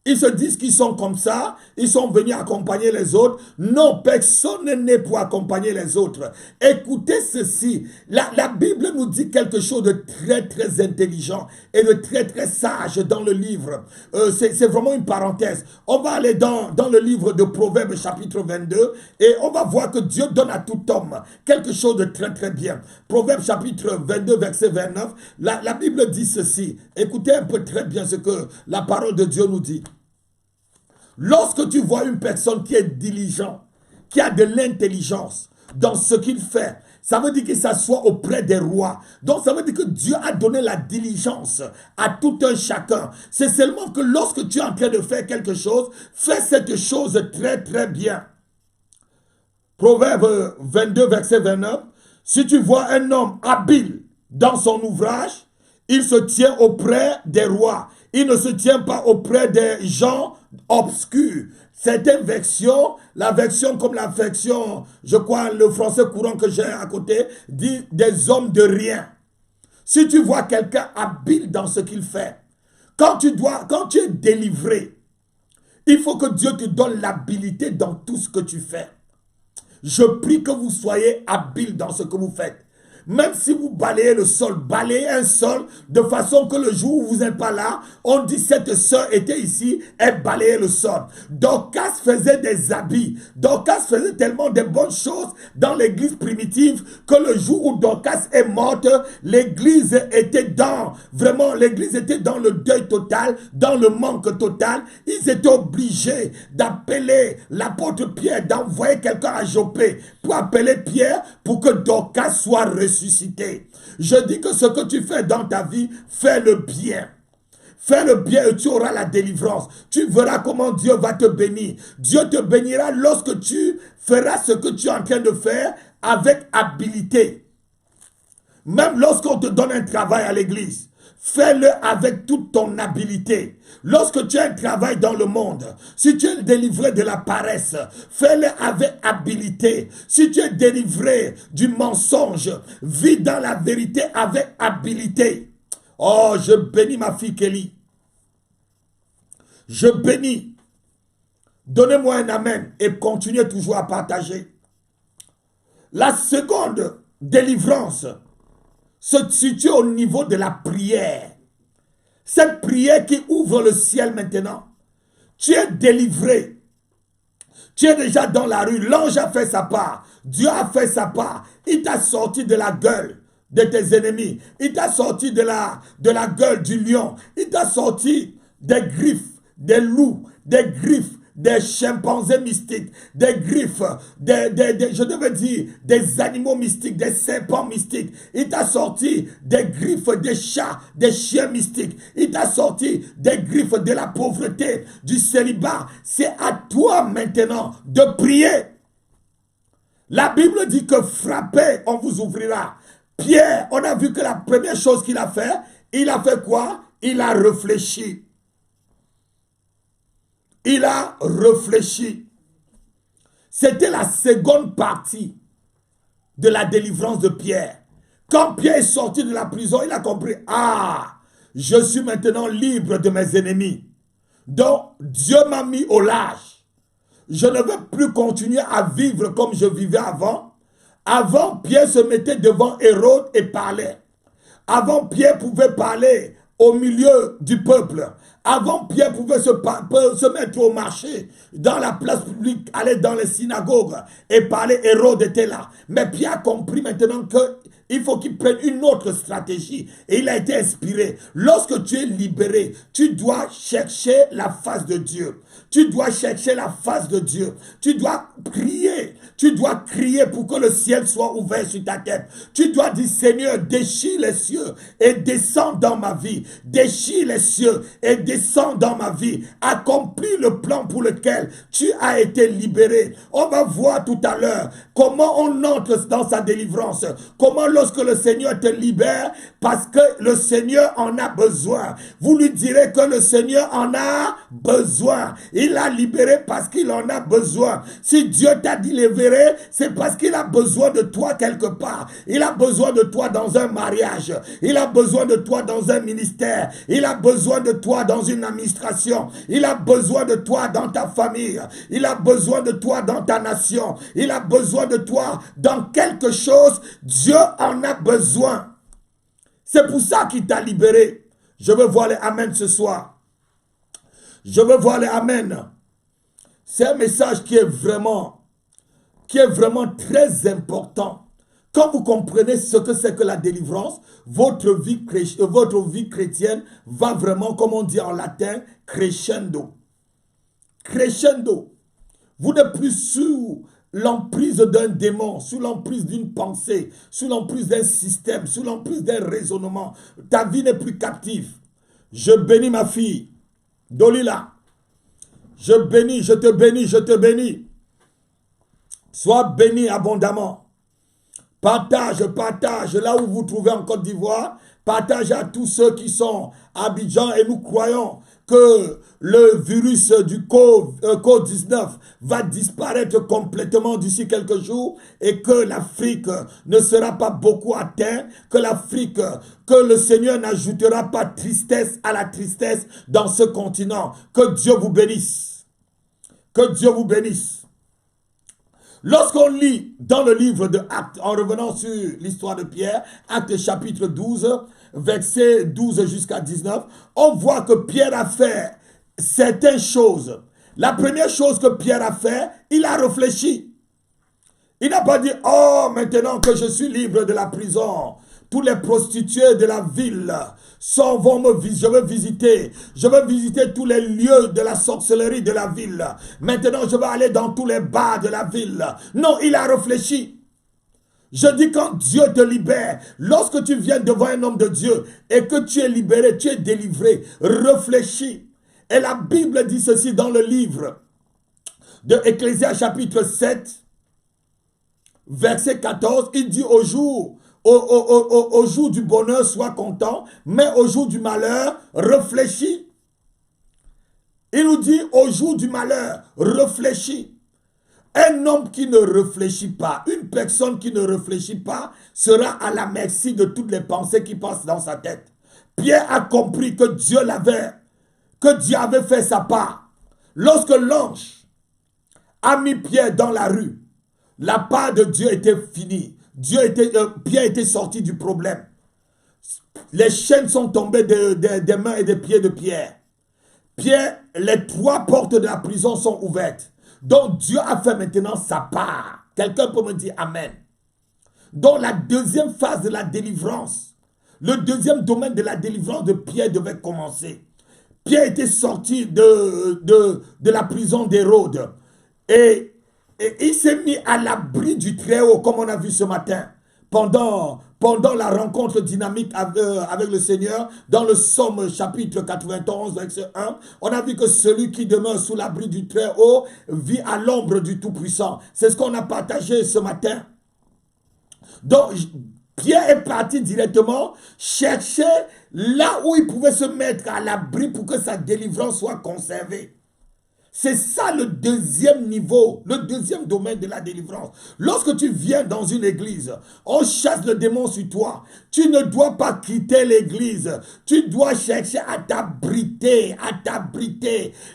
Speaker 1: Ils se disent qu'ils sont comme ça, ils sont venus accompagner les autres. Non, personne n'est né pour accompagner les autres. Écoutez ceci, la Bible nous dit quelque chose de très très intelligent et de très très sage dans le livre. C'est vraiment une parenthèse. On va aller dans le livre de Proverbes chapitre 22 et on va voir que Dieu donne à tout homme quelque chose de très très bien. Proverbes chapitre 22 verset 29, la Bible dit ceci. Écoutez un peu très bien ce que la parole de Dieu nous dit. Lorsque tu vois une personne qui est diligente, qui a de l'intelligence dans ce qu'il fait, ça veut dire qu'il s'assoit auprès des rois. Donc ça veut dire que Dieu a donné la diligence à tout un chacun. C'est seulement que lorsque tu es en train de faire quelque chose, fais cette chose très très bien. Proverbe 22 verset 29. Si tu vois un homme habile dans son ouvrage, il se tient auprès des rois. Il ne se tient pas auprès des gens obscurs. Certaines versions, la version comme la version, je crois, le français courant que j'ai à côté, dit des hommes de rien. Si tu vois quelqu'un habile dans ce qu'il fait, quand tu es délivré, il faut que Dieu te donne l'habilité dans tout ce que tu fais. Je prie que vous soyez habile dans ce que vous faites. Même si vous balayez le sol, balayez un sol de façon que le jour où vous n'êtes pas là, on dit cette sœur était ici, elle balayait le sol. Dorcas faisait des habits. Dorcas faisait tellement de bonnes choses dans l'église primitive que le jour où Dorcas est morte, l'église était l'église était dans le deuil total, dans le manque total. Ils étaient obligés d'appeler l'apôtre Pierre, d'envoyer quelqu'un à Joppé pour appeler Pierre pour que Dorcas soit ressuscité. Je dis que ce que tu fais dans ta vie, fais le bien. Fais le bien et tu auras la délivrance. Tu verras comment Dieu va te bénir. Dieu te bénira lorsque tu feras ce que tu es en train de faire avec habileté. Même lorsqu'on te donne un travail à l'église, fais-le avec toute ton habileté. Lorsque tu as un travail dans le monde, si tu es délivré de la paresse, fais-le avec habileté. Si tu es délivré du mensonge, vis dans la vérité avec habileté. Oh, je bénis ma fille Kelly. Je bénis. Donnez-moi un amen et continuez toujours à partager. La seconde délivrance se situe au niveau de la prière. Cette prière qui ouvre le ciel maintenant. Tu es délivré. Tu es déjà dans la rue. L'ange a fait sa part. Dieu a fait sa part. Il t'a sorti de la gueule de tes ennemis. Il t'a sorti de la gueule du lion. Il t'a sorti des griffes, des loups, des griffes, des chimpanzés mystiques, des griffes, je devais dire des animaux mystiques, des serpents mystiques. Il t'a sorti des griffes des chats, des chiens mystiques. Il t'a sorti des griffes de la pauvreté, du célibat. C'est à toi maintenant de prier. La Bible dit que frappez, on vous ouvrira. Pierre, on a vu que la première chose qu'il a fait quoi? Il a réfléchi. Il a réfléchi. C'était la seconde partie de la délivrance de Pierre. Quand Pierre est sorti de la prison, il a compris, je suis maintenant libre de mes ennemis. Donc, Dieu m'a mis au large. Je ne veux plus continuer à vivre comme je vivais avant. Avant, Pierre se mettait devant Hérode et parlait. Avant, Pierre pouvait parler au milieu du peuple. Avant, Pierre pouvait se mettre au marché, dans la place publique, aller dans les synagogues et parler. Hérode était là. Mais Pierre a compris maintenant qu'il faut qu'il prenne une autre stratégie. Et il a été inspiré. Lorsque tu es libéré, tu dois chercher la face de Dieu. Tu dois chercher la face de Dieu. Tu dois prier. Tu dois crier pour que le ciel soit ouvert sur ta tête. Tu dois dire, Seigneur, déchire les cieux et descends dans ma vie. Déchire les cieux et descends dans ma vie. Accomplis le plan pour lequel tu as été libéré. On va voir tout à l'heure comment on entre dans sa délivrance. Comment lorsque le Seigneur te libère, parce que le Seigneur en a besoin. Vous lui direz que le Seigneur en a besoin. Il l'a libéré parce qu'il en a besoin. Si Dieu t'a libéré, c'est parce qu'il a besoin de toi quelque part. Il a besoin de toi dans un mariage. Il a besoin de toi dans un ministère. Il a besoin de toi dans une administration. Il a besoin de toi dans ta famille. Il a besoin de toi dans ta nation. Il a besoin de toi dans quelque chose. Dieu en a besoin. C'est pour ça qu'il t'a libéré. Je veux voir les amen ce soir. Je veux voir les amen. C'est un message qui est vraiment très important. Quand vous comprenez ce que c'est que la délivrance, votre vie chrétienne va vraiment, comme on dit en latin, crescendo. Crescendo. Vous n'êtes plus sous l'emprise d'un démon, sous l'emprise d'une pensée, sous l'emprise d'un système, sous l'emprise d'un raisonnement. Ta vie n'est plus captive. Je bénis ma fille, Dolila. Je bénis, je te bénis, je te bénis. Sois béni abondamment. Partage là où vous trouvez en Côte d'Ivoire. Partage à tous ceux qui sont à Abidjan et nous croyons que le virus du COVID-19 va disparaître complètement d'ici quelques jours et que l'Afrique ne sera pas beaucoup atteinte, que le Seigneur n'ajoutera pas tristesse à la tristesse dans ce continent. Que Dieu vous bénisse. Que Dieu vous bénisse. Lorsqu'on lit dans le livre de Actes, en revenant sur l'histoire de Pierre, Actes chapitre 12, versets 12 jusqu'à 19, on voit que Pierre a fait certaines choses. La première chose que Pierre a fait, il a réfléchi. Il n'a pas dit, oh, maintenant que je suis libre de la prison, tous les prostituées de la ville je veux visiter tous les lieux de la sorcellerie de la ville. Maintenant, je vais aller dans tous les bars de la ville. Non, il a réfléchi. Je dis quand Dieu te libère, lorsque tu viens devant un homme de Dieu et que tu es libéré, tu es délivré, réfléchis. Et la Bible dit ceci dans le livre de Ecclésiaste chapitre 7, verset 14, il dit au jour du bonheur, sois content, mais au jour du malheur, réfléchis. Il nous dit au jour du malheur, réfléchis. Un homme qui ne réfléchit pas, une personne qui ne réfléchit pas, sera à la merci de toutes les pensées qui passent dans sa tête. Pierre a compris que Dieu avait fait sa part. Lorsque l'ange a mis Pierre dans la rue, la part de Dieu était finie. Pierre était sorti du problème. Les chaînes sont tombées des mains et des pieds de Pierre. Pierre, les 3 portes de la prison sont ouvertes. Donc Dieu a fait maintenant sa part. Quelqu'un peut me dire Amen. Donc la deuxième phase de la délivrance, le deuxième domaine de la délivrance de Pierre devait commencer. Pierre était sorti de la prison d'Hérode. Et il s'est mis à l'abri du Très-Haut, comme on a vu ce matin, pendant la rencontre dynamique avec le Seigneur, dans le Psaume chapitre 91, verset 1, on a vu que celui qui demeure sous l'abri du Très-Haut vit à l'ombre du Tout-Puissant. C'est ce qu'on a partagé ce matin. Donc, Pierre est parti directement chercher là où il pouvait se mettre à l'abri pour que sa délivrance soit conservée. C'est ça le deuxième niveau, le deuxième domaine de la délivrance. Lorsque tu viens dans une église, on chasse le démon sur toi. Tu ne dois pas quitter l'église. Tu dois chercher à t'abriter,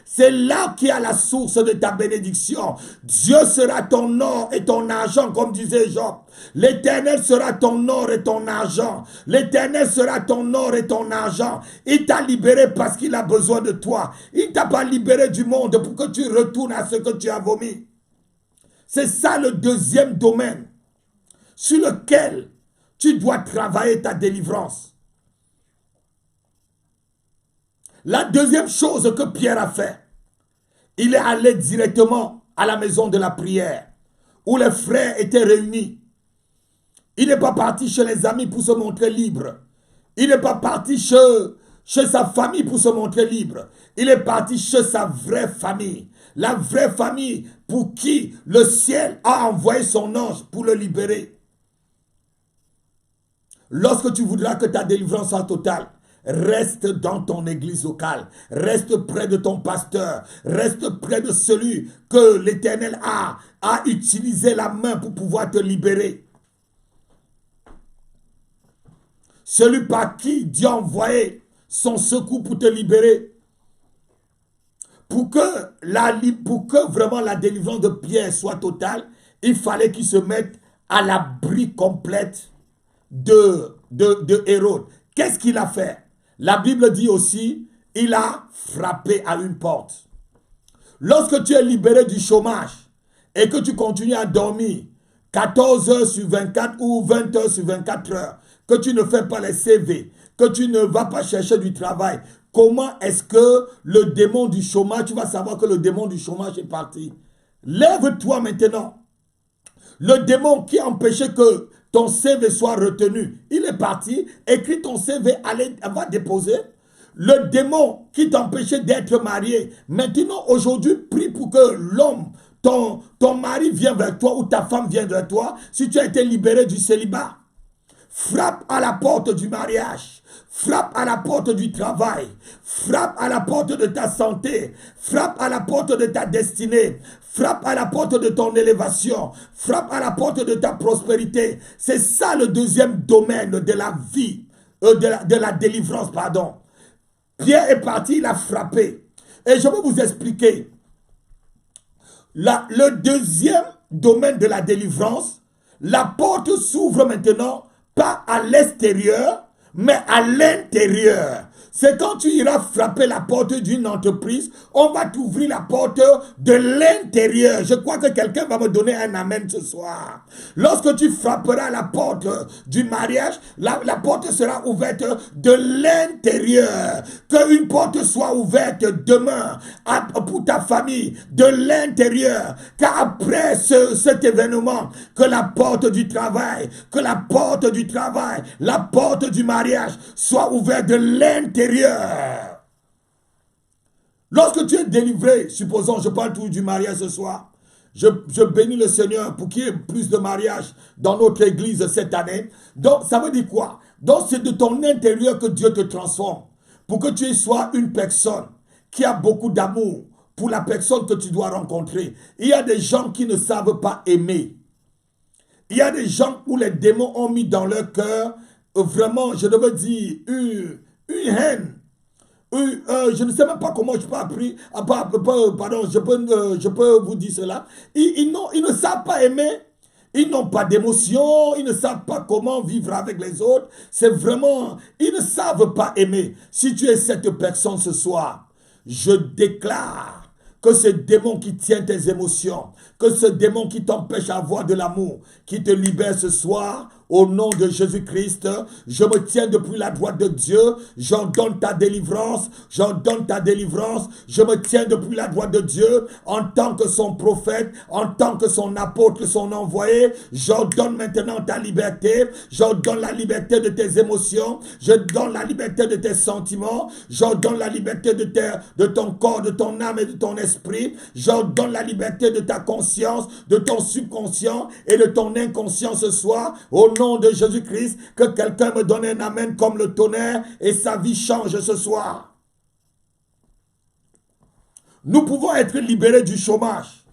Speaker 1: C'est là qu'il y a la source de ta bénédiction. Dieu sera ton or et ton argent, comme disait Job. L'Éternel sera ton or et ton argent. L'Éternel sera ton or et ton argent. Il t'a libéré parce qu'il a besoin de toi. Il ne t'a pas libéré du monde pour que tu retournes à ce que tu as vomi. C'est ça le deuxième domaine sur lequel tu dois travailler ta délivrance. La deuxième chose que Pierre a fait, il est allé directement à la maison de la prière où les frères étaient réunis. Il n'est pas parti chez les amis pour se montrer libre. Il n'est pas parti chez sa famille pour se montrer libre. Il est parti chez sa vraie famille. La vraie famille pour qui le ciel a envoyé son ange pour le libérer. lorsque tu voudras que ta délivrance soit totale, reste dans ton église locale, reste près de ton pasteur, reste près de celui que l'Éternel a utilisé la main pour pouvoir te libérer. Celui par qui Dieu a envoyé son secours pour te libérer. Pour que vraiment la délivrance de Pierre soit totale, il fallait qu'il se mette à l'abri complète de Hérode. Qu'est-ce qu'il a fait? La Bible dit aussi, il a frappé à une porte. Lorsque tu es libéré du chômage et que tu continues à dormir 14 heures sur 24 ou 20 heures sur 24 heures, que tu ne fais pas les CV, que tu ne vas pas chercher du travail, comment est-ce que le démon du chômage, tu vas savoir que le démon du chômage est parti? Lève-toi maintenant. Le démon qui empêchait que ton CV soit retenu, il est parti. Écris ton CV, allez, va déposer. Le démon qui t'empêchait d'être marié, maintenant, aujourd'hui, prie pour que l'homme, ton mari vienne vers toi ou ta femme vienne vers toi, si tu as été libéré du célibat. Frappe à la porte du mariage. Frappe à la porte du travail. Frappe à la porte de ta santé. Frappe à la porte de ta destinée. Frappe à la porte de ton élévation. Frappe à la porte de ta prospérité. C'est ça le deuxième domaine de la vie, de la délivrance, pardon. Pierre est parti, il a frappé. Et je vais vous expliquer. Le deuxième domaine de la délivrance, la porte s'ouvre maintenant pas à l'extérieur, mais à l'intérieur. C'est quand tu iras frapper la porte d'une entreprise, on va t'ouvrir la porte de l'intérieur. Je crois que quelqu'un va me donner un amen ce soir. Lorsque tu frapperas la porte du mariage, la porte sera ouverte de l'intérieur. Qu'une porte soit ouverte demain pour ta famille, de l'intérieur. Car après cet événement, que la porte du travail, la porte du mariage soit ouverte de l'intérieur. Lorsque tu es délivré, supposons, je parle tout du mariage ce soir, je bénis le Seigneur pour qu'il y ait plus de mariages dans notre église cette année. Donc, ça veut dire quoi? Donc, c'est de ton intérieur que Dieu te transforme pour que tu sois une personne qui a beaucoup d'amour pour la personne que tu dois rencontrer. Il y a des gens qui ne savent pas aimer. Il y a des gens où les démons ont mis dans leur cœur, vraiment, je devais dire, une haine. Je ne sais même pas comment je peux je peux vous dire cela. Ils ne savent pas aimer. Ils n'ont pas d'émotion. Ils ne savent pas comment vivre avec les autres. C'est vraiment, ils ne savent pas aimer. Si tu es cette personne ce soir, je déclare que ce démon qui tient tes émotions, que ce démon qui t'empêche d'avoir de l'amour, qui te libère ce soir, au nom de Jésus-Christ, je me tiens depuis la droite de Dieu, j'ordonne ta délivrance, je me tiens depuis la droite de Dieu, en tant que son prophète, en tant que son apôtre, son envoyé, j'ordonne maintenant ta liberté, j'ordonne la liberté de tes émotions, je donne la liberté de tes sentiments, j'ordonne la liberté de ton corps, de ton âme et de ton esprit, j'ordonne la liberté de ta conscience, de ton subconscient et de ton inconscient ce soir, au nom de Jésus-Christ, que quelqu'un me donne un amen comme le tonnerre et sa vie change ce soir. Nous pouvons être libérés du chômage,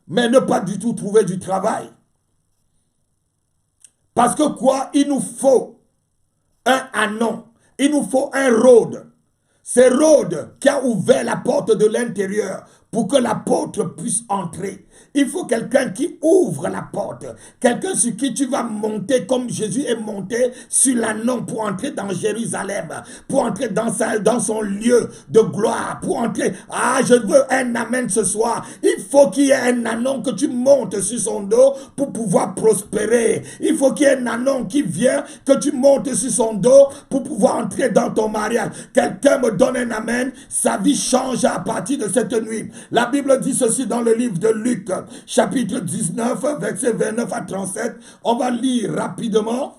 Speaker 1: mais ne pas du tout trouver du travail. Parce que quoi? Il nous faut un anon, il nous faut un Rhodes. C'est Rhodes qui a ouvert la porte de l'intérieur pour que l'apôtre puisse entrer. Il faut quelqu'un qui ouvre la porte. Quelqu'un sur qui tu vas monter comme Jésus est monté sur l'ânon pour entrer dans Jérusalem. Pour entrer dans son lieu de gloire. Pour entrer. Ah, je veux un amen ce soir. Il faut qu'il y ait un ânon que tu montes sur son dos pour pouvoir prospérer. Il faut qu'il y ait un ânon qui vient, que tu montes sur son dos pour pouvoir entrer dans ton mariage. Quelqu'un me donne un amen. Sa vie change à partir de cette nuit. La Bible dit ceci dans le livre de Luc, chapitre 19, versets 29 à 37. On va lire rapidement.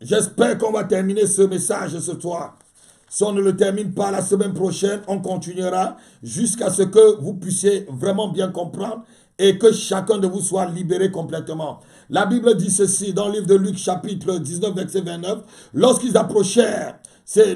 Speaker 1: J'espère qu'on va terminer ce message ce soir. Si on ne le termine pas la semaine prochaine, on continuera jusqu'à ce que vous puissiez vraiment bien comprendre et que chacun de vous soit libéré complètement. La Bible dit ceci dans le livre de Luc chapitre 19 verset 29. Lorsqu'il approcha, c'est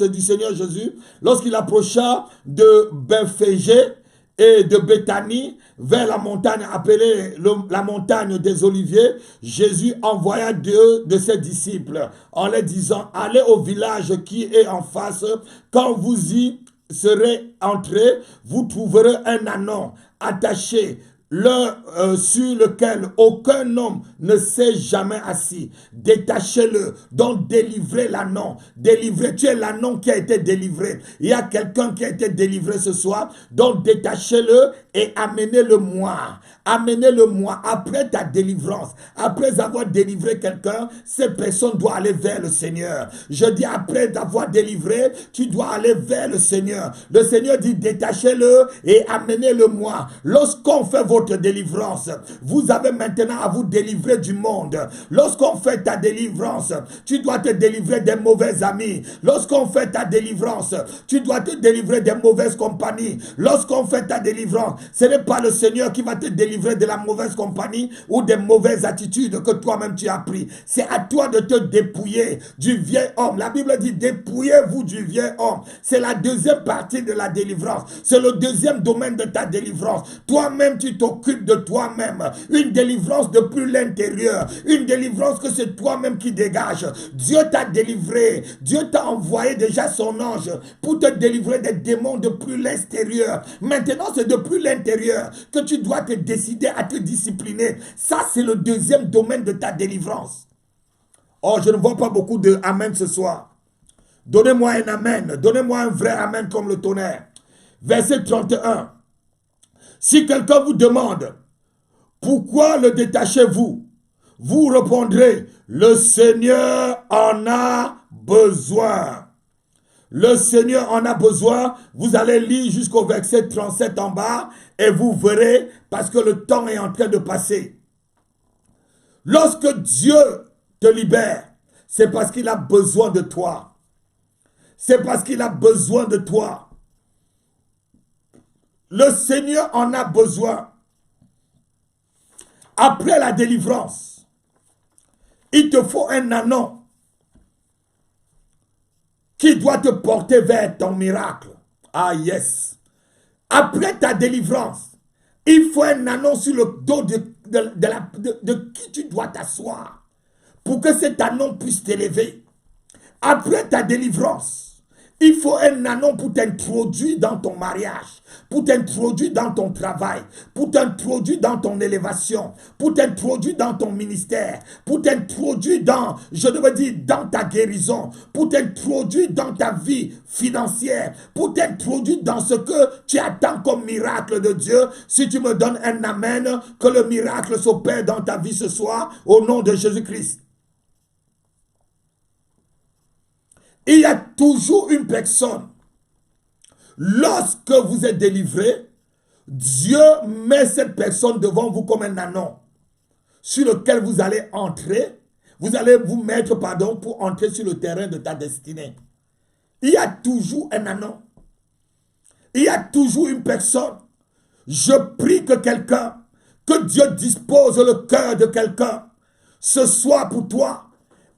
Speaker 1: du Seigneur Jésus, lorsqu'il approcha de Bethphagée et de Béthanie vers la montagne appelée la montagne des Oliviers, Jésus envoya 2 de ses disciples en leur disant, allez au village qui est en face, quand vous y serez entrés, vous trouverez un ânon attaché, sur lequel aucun homme ne s'est jamais assis. Détachez-le, donc délivrez l'ânon. Délivrez, tu es l'ânon qui a été délivré. Il y a quelqu'un qui a été délivré ce soir, donc détachez-le et amenez-le-moi. Amenez-le-moi après ta délivrance. Après avoir délivré quelqu'un, cette personne doit aller vers le Seigneur. Je dis après avoir délivré, tu dois aller vers le Seigneur. Le Seigneur dit détachez-le et amenez-le-moi. Lorsqu'on fait votre délivrance, vous avez maintenant à vous délivrer du monde. Lorsqu'on fait ta délivrance, tu dois te délivrer des mauvais amis. Lorsqu'on fait ta délivrance, tu dois te délivrer des mauvaises compagnies. Lorsqu'on fait ta délivrance, ce n'est pas le Seigneur qui va te délivrer de la mauvaise compagnie ou des mauvaises attitudes que toi-même tu as pris. C'est à toi de te dépouiller du vieil homme. La Bible dit dépouillez-vous du vieil homme. C'est la deuxième partie de la délivrance. C'est le deuxième domaine de ta délivrance. Toi-même tu t'occupes de toi-même. Une délivrance depuis l'intérieur. Une délivrance que c'est toi-même qui dégage. Dieu t'a délivré. Dieu t'a envoyé déjà son ange pour te délivrer des démons depuis l'extérieur. Maintenant c'est depuis l'intérieur que tu dois te décider à te discipliner. Ça, c'est le deuxième domaine de ta délivrance. Oh, je ne vois pas beaucoup de amen ce soir. Donnez-moi un amen. Donnez-moi un vrai amen comme le tonnerre. Verset 31. Si quelqu'un vous demande, pourquoi le détachez-vous? Vous répondrez, le Seigneur en a besoin. Le Seigneur en a besoin. Vous allez lire jusqu'au verset 37 en bas et vous verrez parce que le temps est en train de passer. Lorsque Dieu te libère, c'est parce qu'il a besoin de toi. C'est parce qu'il a besoin de toi. Le Seigneur en a besoin. Après la délivrance, il te faut un ânon qui doit te porter vers ton miracle. Ah yes. Après ta délivrance, il faut un ânon sur le dos de qui tu dois t'asseoir pour que cet ânon puisse t'élever. Après ta délivrance, il faut un ânon pour t'introduire dans ton mariage, pour t'introduire dans ton travail, pour t'introduire dans ton élévation, pour t'introduire dans ton ministère, pour t'introduire dans, je devais dire, dans ta guérison, pour t'introduire dans ta vie financière, pour t'introduire dans ce que tu attends comme miracle de Dieu. Si tu me donnes un amen, que le miracle s'opère dans ta vie ce soir, au nom de Jésus-Christ. Il y a toujours une personne. Lorsque vous êtes délivré, Dieu met cette personne devant vous comme un ânon sur lequel vous allez entrer. Vous allez vous mettre, pour entrer sur le terrain de ta destinée. Il y a toujours un ânon. Il y a toujours une personne. Je prie que quelqu'un, que Dieu dispose le cœur de quelqu'un ce soir pour toi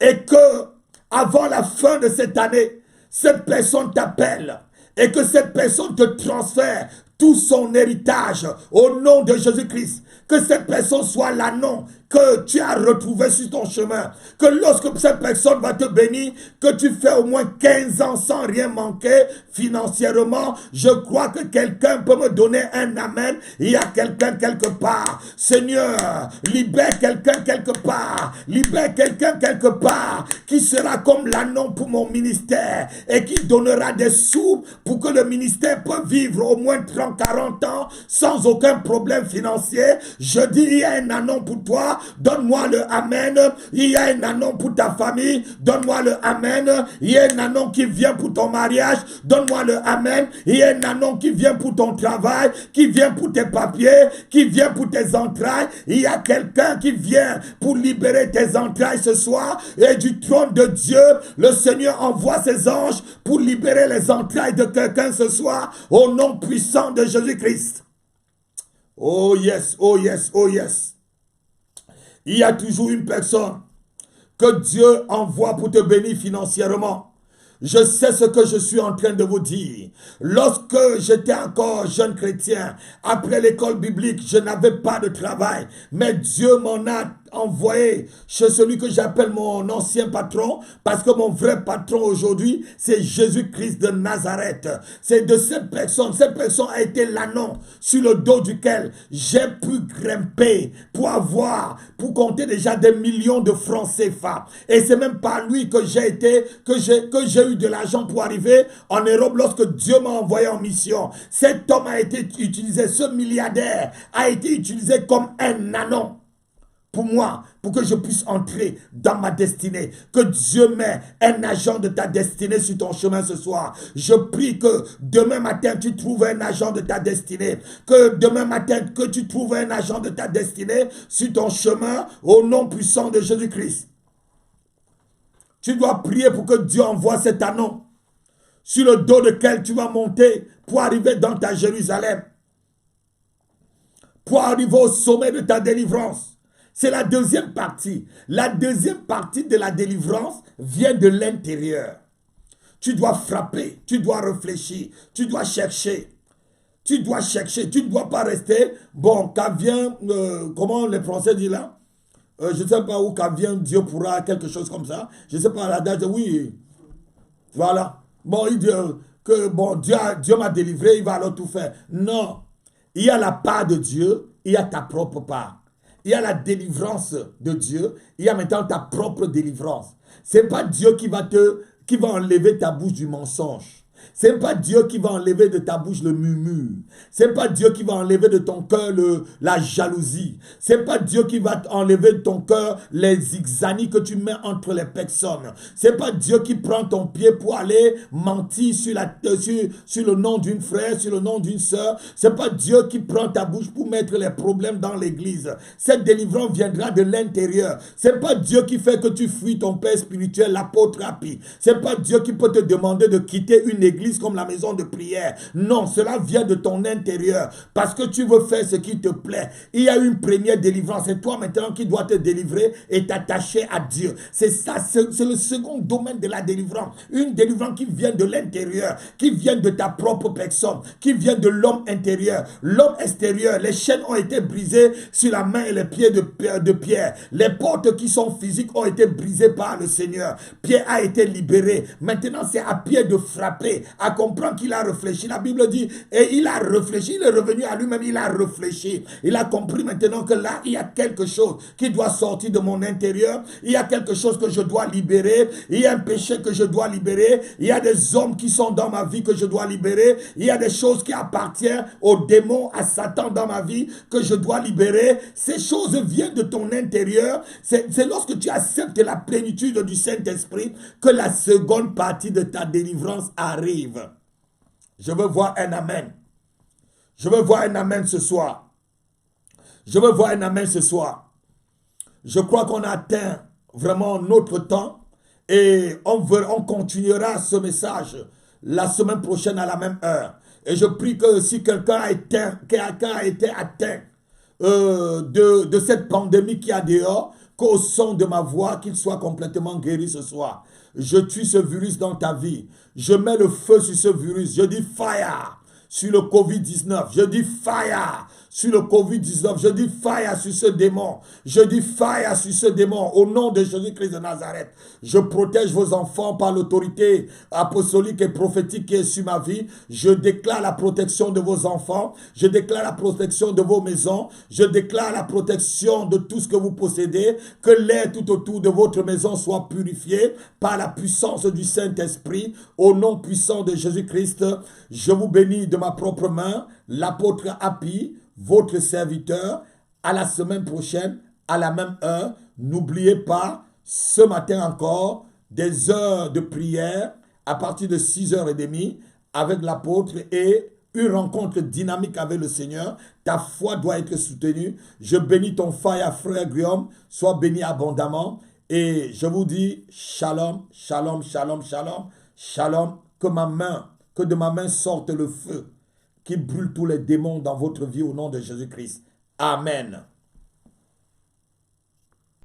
Speaker 1: et que avant la fin de cette année, cette personne t'appelle et que cette personne te transfère tout son héritage au nom de Jésus-Christ. Que cette personne soit l'ânon que tu as retrouvé sur ton chemin. Que lorsque cette personne va te bénir, que tu fais au moins 15 ans sans rien manquer financièrement. Je crois que quelqu'un peut me donner un amen. Il y a quelqu'un quelque part. Seigneur, libère quelqu'un quelque part. Libère quelqu'un quelque part qui sera comme l'ânon pour mon ministère et qui donnera des sous pour que le ministère puisse vivre au moins 30-40 ans sans aucun problème financier. Je dis, il y a un ânon pour toi. Donne-moi le amen. Il y a un ânon pour ta famille. Donne-moi le amen. Il y a un ânon qui vient pour ton mariage. Donne-moi le amen. Il y a un ânon qui vient pour ton travail, qui vient pour tes papiers, qui vient pour tes entrailles. Il y a quelqu'un qui vient pour libérer tes entrailles ce soir. Et du trône de Dieu, le Seigneur envoie ses anges pour libérer les entrailles de quelqu'un ce soir au nom puissant de Jésus-Christ. Oh yes, oh yes, oh yes. Il y a toujours une personne que Dieu envoie pour te bénir financièrement. Je sais ce que je suis en train de vous dire. Lorsque j'étais encore jeune chrétien, après l'école biblique, je n'avais pas de travail. Mais Dieu m'en a envoyé chez celui que j'appelle mon ancien patron, parce que mon vrai patron aujourd'hui, c'est Jésus-Christ de Nazareth. C'est de cette personne a été l'ânon sur le dos duquel j'ai pu grimper pour compter déjà des millions de francs CFA. Et c'est même pas lui que j'ai eu de l'argent pour arriver en Europe lorsque Dieu m'a envoyé en mission. Cet homme a été utilisé, ce milliardaire a été utilisé comme un ânon pour moi, pour que je puisse entrer dans ma destinée. Que Dieu met un agent de ta destinée sur ton chemin ce soir. Je prie que demain matin, tu trouves un agent de ta destinée. Que demain matin, que tu trouves un agent de ta destinée sur ton chemin au nom puissant de Jésus-Christ. Tu dois prier pour que Dieu envoie cet ânon sur le dos duquel tu vas monter pour arriver dans ta Jérusalem. Pour arriver au sommet de ta délivrance. C'est la deuxième partie. La deuxième partie de la délivrance vient de l'intérieur. Tu dois frapper, tu dois réfléchir, tu dois chercher. Tu dois chercher, tu ne dois pas rester. Bon, quand vient, comment les Français disent là? Je ne sais pas où, quand vient Dieu pourra, quelque chose comme ça. Je ne sais pas la date, oui. Voilà. Bon, il dit que bon, Dieu m'a délivré, il va alors tout faire. Non. Il y a la part de Dieu, il y a ta propre part. Il y a la délivrance de Dieu, il y a maintenant ta propre délivrance. Ce n'est pas Dieu qui va enlever ta bouche du mensonge. Ce n'est pas Dieu qui va enlever de ta bouche le murmure. Ce n'est pas Dieu qui va enlever de ton cœur la jalousie. Ce n'est pas Dieu qui va enlever de ton cœur les zigzanis que tu mets entre les personnes. Ce n'est pas Dieu qui prend ton pied pour aller mentir sur le nom d'une frère, sur le nom d'une soeur. Ce n'est pas Dieu qui prend ta bouche pour mettre les problèmes dans l'église. Cette délivrance viendra de l'intérieur. Ce n'est pas Dieu qui fait que tu fuis ton père spirituel, l'apôtre Rapi. Ce n'est pas Dieu qui peut te demander de quitter une église comme la maison de prière. Non, cela vient de ton intérieur. Parce que tu veux faire ce qui te plaît. Il y a une première délivrance. C'est toi maintenant qui dois te délivrer et t'attacher à Dieu. C'est ça, c'est le second domaine de la délivrance. Une délivrance qui vient de l'intérieur, qui vient de ta propre personne, qui vient de l'homme intérieur. L'homme extérieur, les chaînes ont été brisées sur la main et les pieds de Pierre. Les portes qui sont physiques ont été brisées par le Seigneur. Pierre a été libéré. Maintenant, c'est à Pierre de frapper, à comprendre qu'il a réfléchi. La Bible dit, et il a réfléchi, il est revenu à lui-même, il a réfléchi. Il a compris maintenant que là, il y a quelque chose qui doit sortir de mon intérieur. Il y a quelque chose que je dois libérer. Il y a un péché que je dois libérer. Il y a des hommes qui sont dans ma vie que je dois libérer. Il y a des choses qui appartiennent aux démons, à Satan dans ma vie que je dois libérer. Ces choses viennent de ton intérieur. C'est lorsque tu acceptes la plénitude du Saint-Esprit que la seconde partie de ta délivrance arrive. Je veux voir un amen. Je veux voir un amen ce soir. Je veux voir un amen ce soir. Je crois qu'on a atteint vraiment notre temps et on continuera ce message la semaine prochaine à la même heure. Et je prie que si quelqu'un a été atteint de cette pandémie qui a dehors, qu'au son de ma voix, qu'il soit complètement guéri ce soir. Je tue ce virus dans ta vie. Je mets le feu sur ce virus. Je dis fire sur le Covid-19. Je dis fire sur le Covid-19. Je dis fire sur ce démon. Je dis fire sur ce démon. Au nom de Jésus-Christ de Nazareth, je protège vos enfants par l'autorité apostolique et prophétique qui est sur ma vie. Je déclare la protection de vos enfants. Je déclare la protection de vos maisons. Je déclare la protection de tout ce que vous possédez. Que l'air tout autour de votre maison soit purifié par la puissance du Saint-Esprit. Au nom puissant de Jésus-Christ, je vous bénis de ma propre main, l'apôtre Happy, votre serviteur. À la semaine prochaine, à la même heure. N'oubliez pas, ce matin encore, des heures de prière à partir de 6h30 avec l'apôtre et une rencontre dynamique avec le Seigneur. Ta foi doit être soutenue. Je bénis ton fire, frère Guillaume. Sois béni abondamment. Et je vous dis shalom, shalom, shalom, shalom, shalom. Que de ma main sorte le feu. qui brûle tous les démons dans votre vie au nom de Jésus-Christ. Amen.